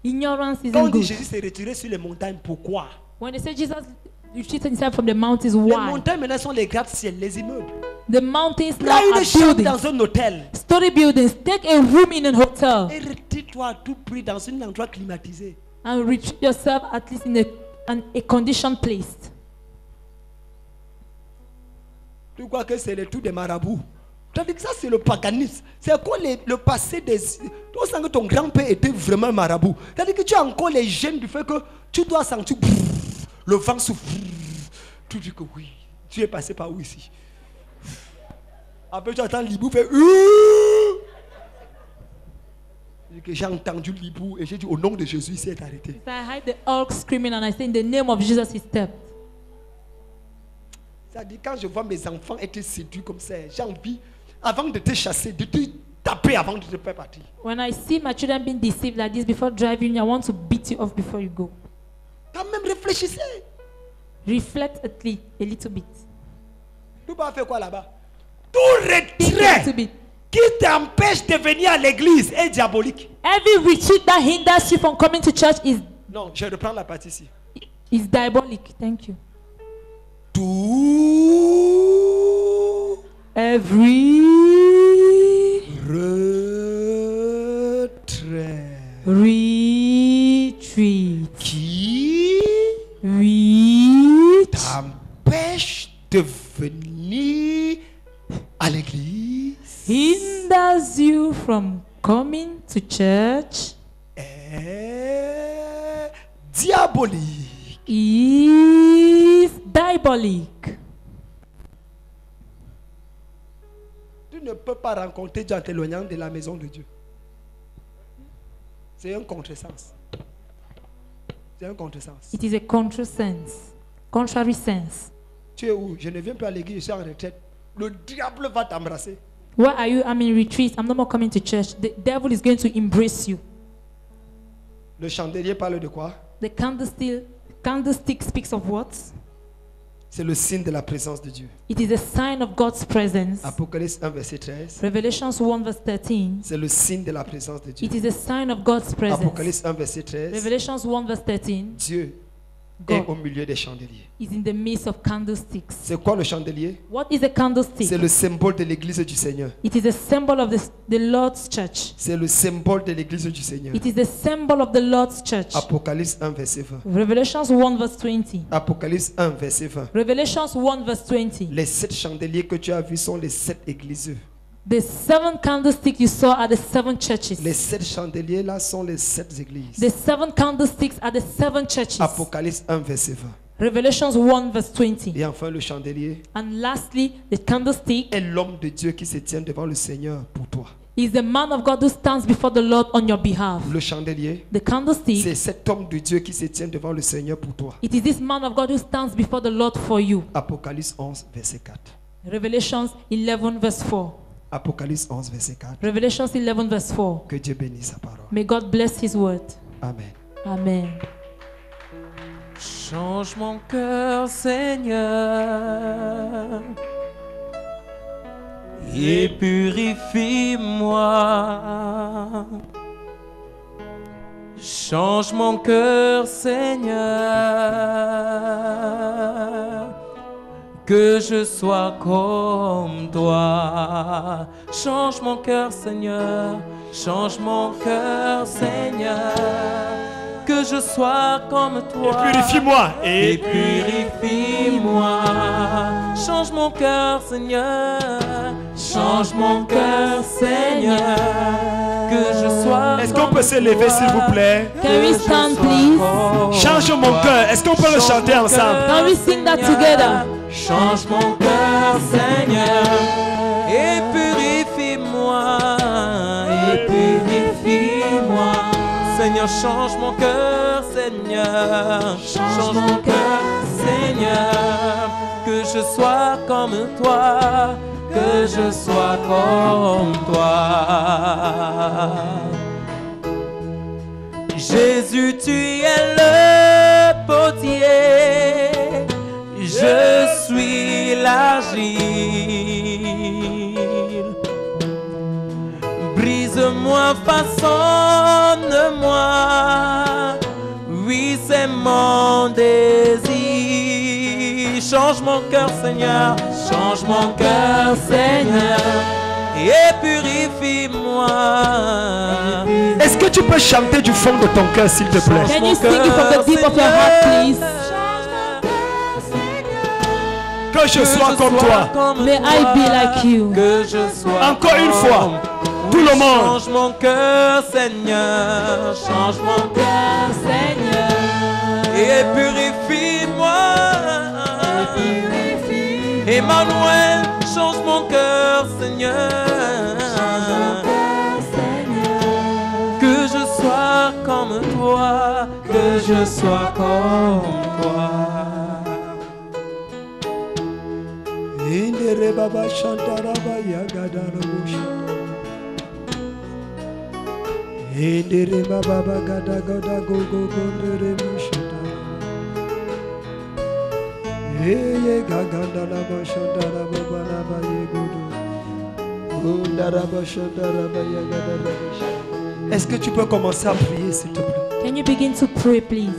Ignorance Quand on isn't dit good. Jésus s'est retiré sur les montagnes, pourquoi? When they say Jesus retreated himself from the mountains, Les why? montagnes maintenant sont les gratte-ciel, les immeubles. The mountains now Prends are une chambre buildings, dans un hôtel story buildings. Take a room in a hotel et retire-toi à tout prix dans un endroit climatisé. and retreat yourself at least in a conditioned place. Tu crois que c'est le tout des marabouts? Tandis que ça c'est le paganisme. C'est quoi le passé des... Tu sens que ton grand-père était vraiment un marabout. Tandis que tu as encore les gènes du fait que tu dois sentir le vent souffle. Tu dis que oui, tu es passé par où ici? Après tu entends l'hibou faire... J'ai entendu l'hibou et j'ai dit au nom de Jésus, il s'est arrêté. So I heard the elk screaming and I said, in the name of Jesus, he stepped. Ça dit quand je vois mes enfants être séduits comme ça, j'ai envie, avant de te chasser, de te taper avant de te faire partir. When I see my children being deceived like this before driving, I want to beat you off before you go. Quand même réfléchissez. Reflect a little bit. Tu vas faire quoi là-bas? Tout Think a little retrait bit. qui t'empêche de venir à l'église est diabolique. Every retreat that hinders you from coming to church Non, je reprends la partie ici. is diabolic. Thank you. Tout Every retrait retreat qui which t'empêche de venir à l'église hinders you from coming to church est diabolique. is diabolic. Tu ne peux pas rencontrer Dieu en t'éloignant de la maison de Dieu. C'est un contresens. C'est un contresens. It is a contrary sense. Tu es où? Je ne viens plus à l'église, je suis en retraite. Le diable va t'embrasser. Where are you? I'm in retreat. I'm no more coming to church. The devil is going to embrace you. Le chandelier parle de quoi? The candlestick speaks of what? C'est le signe de la présence de Dieu. It is a sign of God's presence. Apocalypse 1, verset 13. Revelations 1 verse 13. C'est le signe de la présence de Dieu. It is a sign of God's presence. Apocalypse 1, verset 13. Revelations 1 verse 13. Dieu est au God milieu des chandeliers. is in the midst of candlesticks. C'est quoi le chandelier? What is a candlestick? C'est le symbole de l'église du Seigneur. It is a symbol of the Lord's church. C'est le symbole de l'église du Seigneur. It is the symbol of the Lord's church. Apocalypse 1, verset 20. Revelations 1 verse 20. Apocalypse 1, verset 20. Revelations 1 verse 20. Les 7 chandeliers que tu as vus sont les 7 églises. The 7 candlesticks you saw are the 7 churches. Les 7 chandeliers là sont les 7 églises. The 7 candlesticks are the 7 churches. Apocalypse 1, verset 20. Revelations 1 verse 20. Et enfin le chandelier And lastly, the candlestick est l'homme de Dieu qui se tient devant le Seigneur pour toi. is the man of God who stands before the Lord on your behalf. Le chandelier, The candlestick, c'est cet homme de Dieu qui se tient devant le Seigneur pour toi. it is this man of God who stands before the Lord for you. Apocalypse 11, verset 4. Revelations 11 verse 4. Apocalypse 11, verset 4. Revelations 11 verse 4. Que Dieu bénisse sa parole. May God bless his word. Amen. Amen. Change mon cœur, Seigneur, et purifie-moi. Change mon cœur, Seigneur, que je sois comme toi. Change mon cœur, Seigneur, change mon cœur, Seigneur, que je sois comme toi. Purifie-moi Et purifie-moi. Change mon cœur, Seigneur. Change mon cœur, Seigneur. que je sois. Est-ce qu'on peut se lever s'il vous plaît? Can we stand, please? Change mon cœur. Est-ce qu'on peut le chanter ensemble? Can we sing that together? Change mon cœur, Seigneur, et purifie-moi, Seigneur, change mon cœur, Seigneur, change mon cœur, Seigneur, que je sois comme toi, que je sois comme toi. Jésus, tu es le potier, je suis l'argile. Brise-moi, façonne-moi, oui c'est mon désir. Change mon cœur, Seigneur, change mon cœur, Seigneur, et purifie-moi. Est-ce que tu peux chanter du fond de ton cœur, s'il te plaît? Can you sing it from the deep of your heart, please? Que je sois comme toi. May I be like you. Que je sois Encore une fois. Tout le monde. Change mon cœur, Seigneur, change mon cœur, Seigneur, et purifie-moi. Emmanuel, change mon cœur, Seigneur, que je sois comme toi, que je sois comme toi. Est-ce que tu peux commencer à prier, s'il te plaît? Can you begin to pray, please?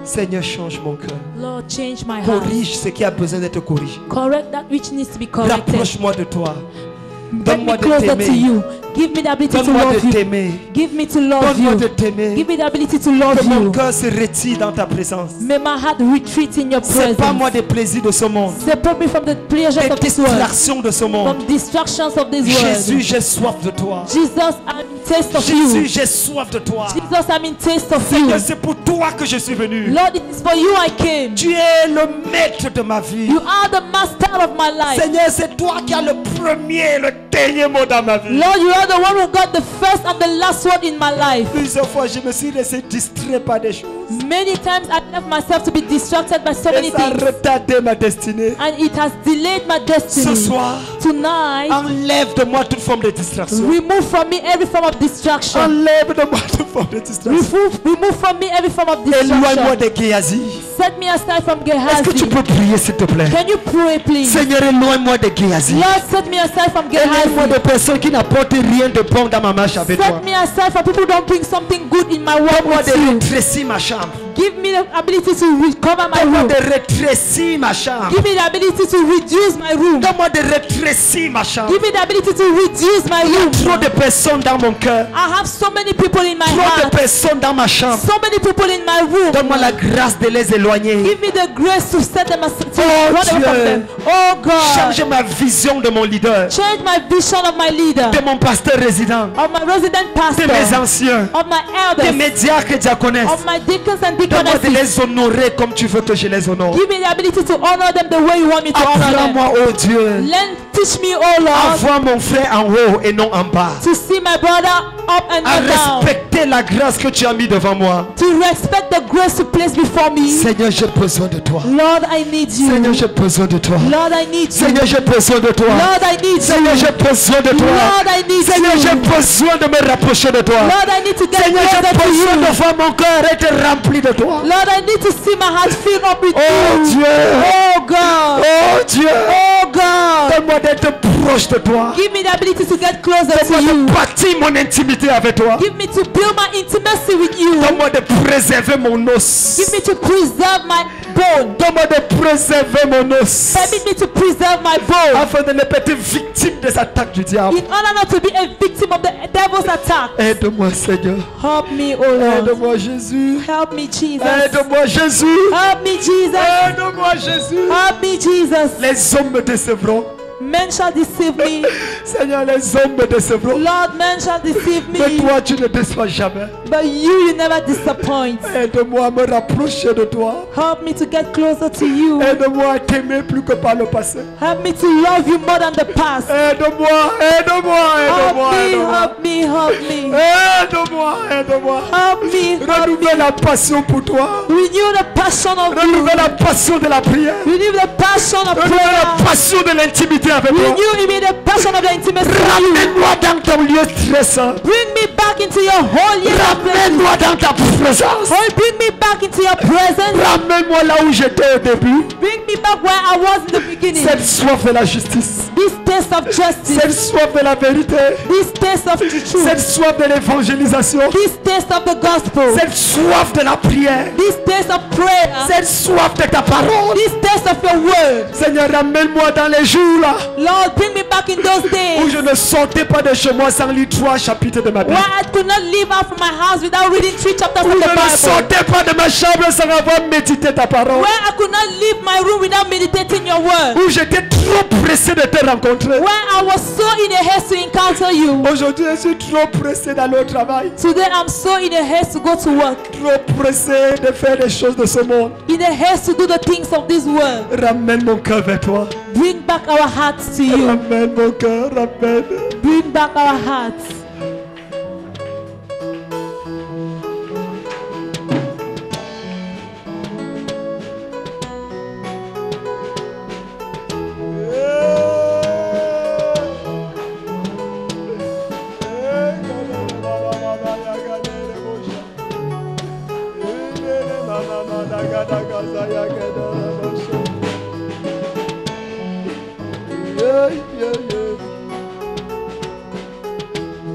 Seigneur, change mon cœur. Lord, change my heart. Corrige ce qui a besoin d'être corrigé. Correct that which needs to be corrected. Rapproche-moi de toi. Bring me Donne-moi de closer to t'aimer. you. Give me the ability to Donne-moi love de you. t'aimer. Give me to love Donne-moi you. de t'aimer. Give me the ability to love Que mon you. cœur se retire dans ta présence. May my heart retreat in your C'est pas moi presence. des plaisirs de ce monde. Separate me from the pleasures Des of this world. distractions de ce monde. From distractions of this Jésus, world. j'ai soif de toi. Jesus, I'm in taste of Jésus, you. j'ai soif de toi. Jesus, I'm in taste of you. Seigneur, c'est pour toi que je suis venu. Lord, it is for you I came. Tu es le maître de ma vie. You are the master of my life. Seigneur, c'est toi qui as le premier et le dernier mot dans ma vie. Lord, you are the one who got the first and the last word in my life. Plusieurs fois, je me suis laissé distraire par des choses. Many times I left myself to be distracted by so many Et ça a things. retardé ma destinée. And it has delayed my Ce destiny. soir, Tonight, enlève de moi toute forme de distraction. remove from me every form of distraction. Enlève de moi toute forme de distraction. Remove from me every form of Éloigne-moi distraction. de Géasi. Set me aside from Est-ce que tu Gehazi. peux prier, s'il te plaît? Can you pray, please? Seigneur, éloigne-moi de Géasi. Lord, set me aside from Éloigne-moi de Gehazi. personnes qui n'apportent rien de bon dans ma marche avec toi. Set me aside from people who don't bring something good in my work Donne-moi with de you. rétrécir ma chambre. Give me the ability to recover my Donne-moi room. de rétrécir ma chambre. Give me the ability to reduce my room. Donne-moi de rétrécir ma chambre. Give me the ability to reduce my room. Trop de personnes dans mon cœur. I have so many people in my Trop de heart. personnes dans ma chambre. So many people in my room. Donne-moi la grâce de les éloigner. Give me the grace to set them aside. To Oh, run away from Dieu. them. Oh God. Change ma vision de mon leader. Change my vision of my leader. De mon pasteur résident. Of my resident De mes pastor. anciens. Of my De elders. mes diacres et diaconesses. Of my deacons and Donne-moi de deaconesses. les honorer comme tu veux que je les honore. Give me the ability to honor them the way you want me to honor them. Apprends-moi, oh Dieu, Teach me, oh à Lord, voir mon frère en haut et non en bas. to see my brother up and À not down. respecter la grâce que tu as mis devant moi. To respect the grace you place before me. Seigneur, j'ai besoin de toi. Lord, I need you. Seigneur, j'ai besoin de toi. Lord, I need you. Seigneur, j'ai besoin de toi. Lord, I need Seigneur, you. j'ai besoin de toi. Lord, I need Seigneur, j'ai you. besoin de me rapprocher de toi. Lord, I need to get Seigneur, j'ai closer to besoin you. de voir mon cœur être rempli de toi. Lord, I need to see my heart fill up with Oh you. Dieu. Oh God. Oh Dieu. Oh God. Donne-moi d'être proche de toi. Give me the ability to get closer to Donne-moi you. de bâtir mon intimité avec toi. Give me to build my intimacy with you. Donne-moi de préserver mon os. Give me to preserve my bone. Donne-moi de préserver mon os. Permit me to preserve my bone. Afin de ne pas être victime des attaques du diable. In order not to be a victim of the devil's attack. Aide-moi, Seigneur. Help me, oh Lord. Aide-moi, Jésus. Help me, Jesus. Aide-moi, Jésus. Help me, Jesus. Aide-moi, Jésus. Help me, Jesus. Les hommes me décevront. Men shall deceive me. Seigneur, les hommes me décevront. Lord, men shall deceive Mais me. toi, tu ne déçois jamais. But you never disappoint. Aide-moi à me rapprocher de toi. Help me to get closer to you. Aide-moi à t'aimer plus que par le passé. Help me to love you more than the past. Aide-moi, aide-moi, aide-moi, aide-moi. Help me, help me. Aide-moi, aide-moi. Help me, help Renouvelle me. la passion pour toi. Renew the passion of you. Renouvelle la passion de la prière. Renew the passion of Renouvelle la prayer. passion de l'intimité avec toi. Renew in me the passion of the intimacy with you. Ramène-moi dans ton lieu stressant. Bring me back into your holy place. Ramène-moi dans ta présence. Oh, bring me back into your presence. Ramène-moi là où j'étais au début. Bring me back where I was in the beginning. Cette soif de la justice. This taste of justice. Cette soif de la vérité. This taste of the truth. Cette soif de l'évangélisation. This taste of the gospel. Cette soif de la prière. This taste of prayer. Cette soif de ta parole. This taste of your word. Seigneur, ramène-moi dans les jours là Lord, bring me back in those où days je ne sortais pas de chez moi sans lire 3 chapitres de ma Bible. where I could not leave out from my house without reading 3 chapters Où of je the ne Bible. sortais pas de ma chambre sans avoir médité ta parole. Where I could not leave my room without meditating your word. Où j'étais trop pressé de te rencontrer. Where I was so in a haste to encounter you. Aujourd'hui, je suis trop pressé d'aller au travail. Today I'm so in a haste to go to work. Trop pressé de faire les choses de ce monde. In a haste to do the things of this world. Ramène mon cœur vers toi. Bring back our hearts to you. Ramène mon cœur, ramène. Bring back our hearts.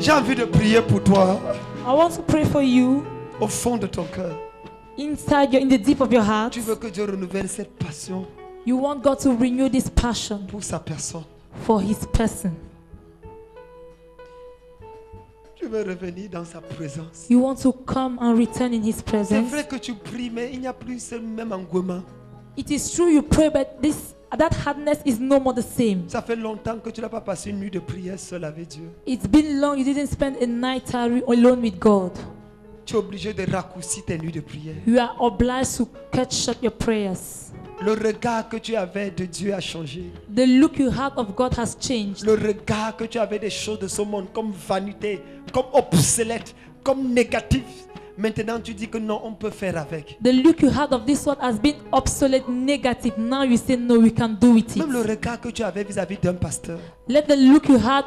J'ai envie de prier pour toi I want to pray for you au fond de ton cœur. inside in the deep of your heart. Tu veux que Dieu renouvelle cette passion You want God to renew this passion pour sa personne. for His person. Tu veux revenir dans sa présence. You want to come and return in His C'est presence. vrai que tu pries, mais il n'y a plus ce même engouement. It is true you pray, but that hardness is no more the same. Ça fait longtemps que tu n'as pas passé une nuit de prière seul avec Dieu. It's been long you didn't spend a night alone with God. Tu es obligé de raccourcir tes nuits de prière. You are obliged to cut short your prayers. Le regard que tu avais de Dieu a changé. The look you had of God has changed. Le regard que tu avais des choses de ce monde comme vanité, comme obsolète, comme négatif. Maintenant tu dis que non, on peut faire avec. The look you had of this world has been obsolete, negative. Now you say no, we can do with it. Même le regard que tu avais vis-à-vis d'un pasteur. Let the look you had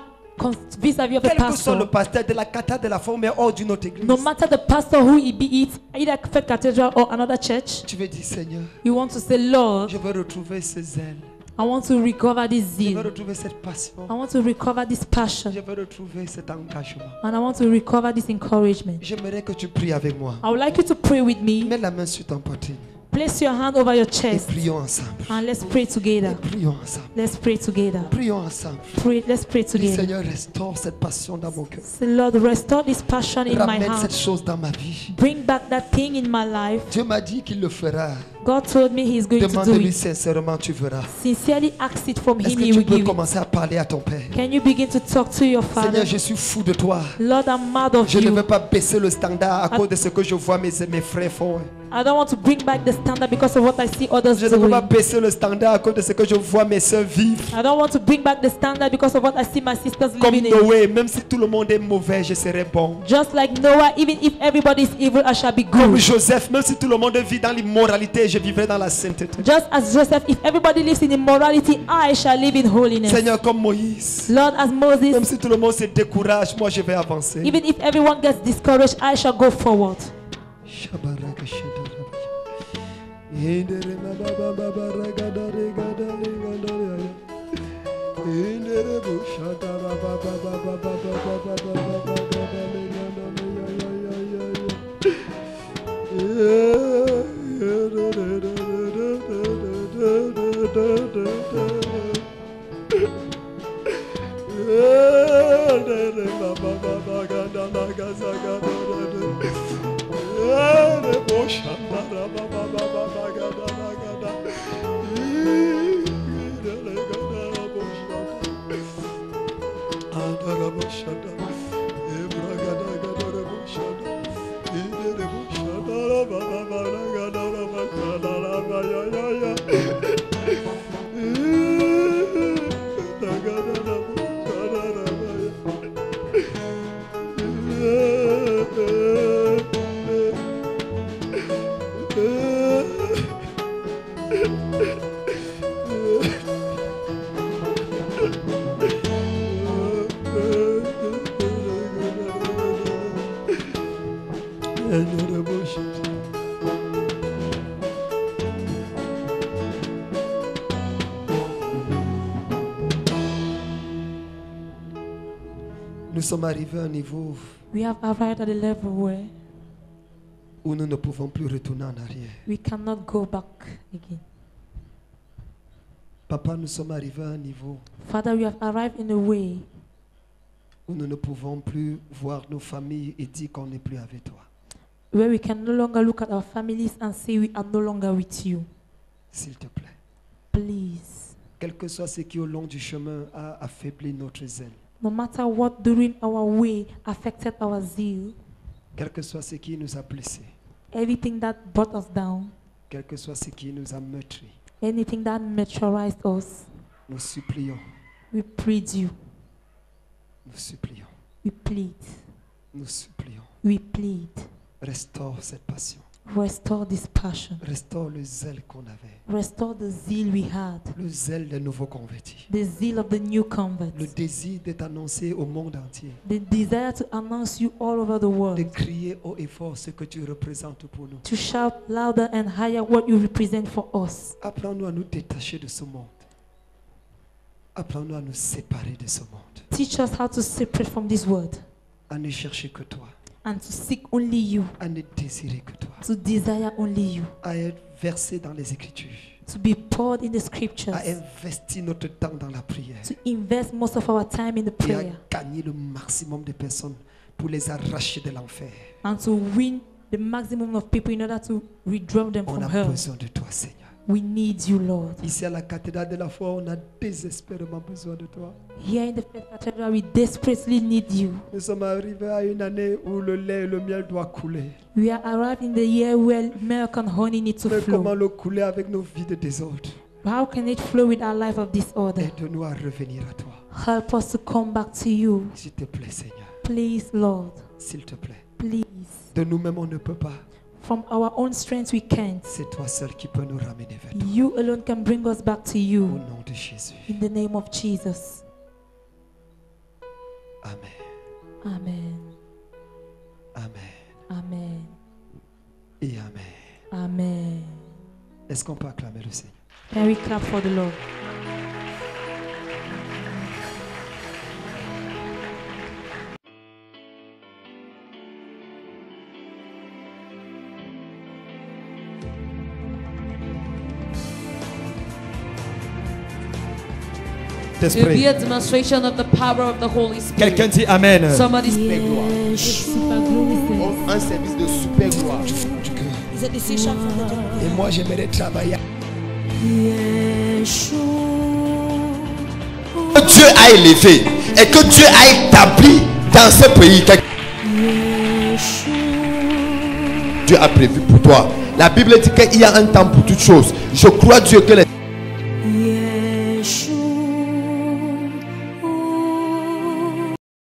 vis-à-vis of the Quel que soit le pastor, pasteur de la cata de la forme hors d'une autre église. no matter the pastor who he be it, either Faith Cathedral or another church, Tu veux dire Seigneur, you want to say, Lord, je veux retrouver ce zèle. I want to recover this Je veux zeal. retrouver cette passion. I want to recover this passion. Je veux retrouver cet engagement. And I want to recover this encouragement. J'aimerais que tu pries avec moi. I would like you to pray with me. Mets la main sur ton poitrine Place your hand over your et chest prions ensemble. and let's pray together. Prions ensemble. Let's pray together. Prions ensemble. Let's pray Dis, together. Seigneur, restaure cette passion dans mon cœur. Say, Lord, restore this passion in my Ramène cette heart. chose dans ma vie. Bring back that thing in my life. Dieu m'a dit qu'il le fera. God told me He's going to do Demande-lui it. sincèrement, tu verras. Sincerely ask it from Est-ce Him, que He tu will peux give it. commencer à parler à ton Père? Can you begin to talk to your Father? Seigneur, je suis fou de toi. Lord, I'm mad of Je ne veux you. pas baisser le standard à cause de ce que je vois mes frères font. I don't want to bring back the standard because of what I see others Je ne veux pas doing. baisser le standard à cause de ce que je vois mes soeurs vivre. I don't want to bring back the standard because of what I see my sisters Comme living in. Noé, même si tout le monde est mauvais, je serai bon. Just like Noah, even if everybody is evil, I shall be Comme good. Joseph, même si tout le monde vit dans l'immoralité, je vivrai dans la sainteté. Just as Joseph, if everybody lives in immorality, I shall live in holiness. Seigneur, comme Moïse, Lord, as même Moses, si tout le monde se décourage, moi je vais avancer. even if everyone gets discouraged, I shall go forward. Nous sommes arrivés à un niveau We have arrived at a level where où nous ne pouvons plus retourner en arrière. we cannot go back again. Papa, nous sommes arrivés à un niveau Father, we have arrived in a way où nous ne pouvons plus voir nos familles et dire qu'on n'est plus avec toi. where we can no longer look at our families and say we are no longer with you. S'il te plaît. Please. Quel que soit ce qui au long du chemin a affaibli notre zèle. No matter what during our way affected our zeal, Quel que soit ce qui nous a blessés. everything that brought us down, Quel que soit ce qui nous a meurtris. anything that maturized us, Nous supplions. we plead you. Nous supplions. We plead. Nous supplions. We plead. Restaure cette passion. Restore this passion. Restaure le zèle qu'on avait. Restore the zeal we had. Le zèle des nouveaux convertis. The zeal of the new Le converts. désir d'être annoncé au monde entier. The desire to announce you all over the De world. crier haut et fort ce que tu représentes pour nous. To shout louder and higher what you represent for us. Apprends-nous à nous détacher de ce monde. Apprends-nous à nous séparer de ce monde. Teach us how to separate from this world À ne chercher que toi. and to seek only you. À ne désirer que toi. To desire only you. À être versé dans les Écritures. To be poured in the scriptures. À investir notre temps dans la prière. To invest most of our time in the Et à prayer. gagner le maximum de personnes pour les arracher de l'enfer. And to win the maximum of people in order to withdraw them On from a hell. besoin de toi, Seigneur. We need you, Lord. Ici à la cathédrale de la foi, on a désespérément besoin de toi. Here in the Faith Cathedral, we desperately need you. Nous sommes arrivés à une année où le lait et le miel doivent couler. We are arrived in the year where milk and honey need to Mais comment flow. le couler avec nos vies de désordre? How can it flow with our life of disorder? Aide-nous à revenir à toi. Help us to come back to you. S'il te plaît, Seigneur. Please, Lord. S'il te plaît. Please. De nous-mêmes, on ne peut pas. From our own strength, we can't. C'est toi seul qui peux nous ramener vers toi. You alone can bring us back to Au you. nom de Jésus. In the name of Jesus. Amen. Amen. Amen. Amen. Et Amen. Amen. Est-ce qu'on peut acclamer le Seigneur? Can we clap for the Lord? Let's To be pray. a demonstration of the power of the Holy Spirit. Quelqu'un dit Amen. Somebody speak. Un service de super gloire. Et moi, j'aimerais travailler. Que Dieu a élevé et que Dieu a établi dans ce pays. Dieu a prévu pour toi. La Bible dit qu'il y a un temps pour toutes choses. Je crois Dieu que les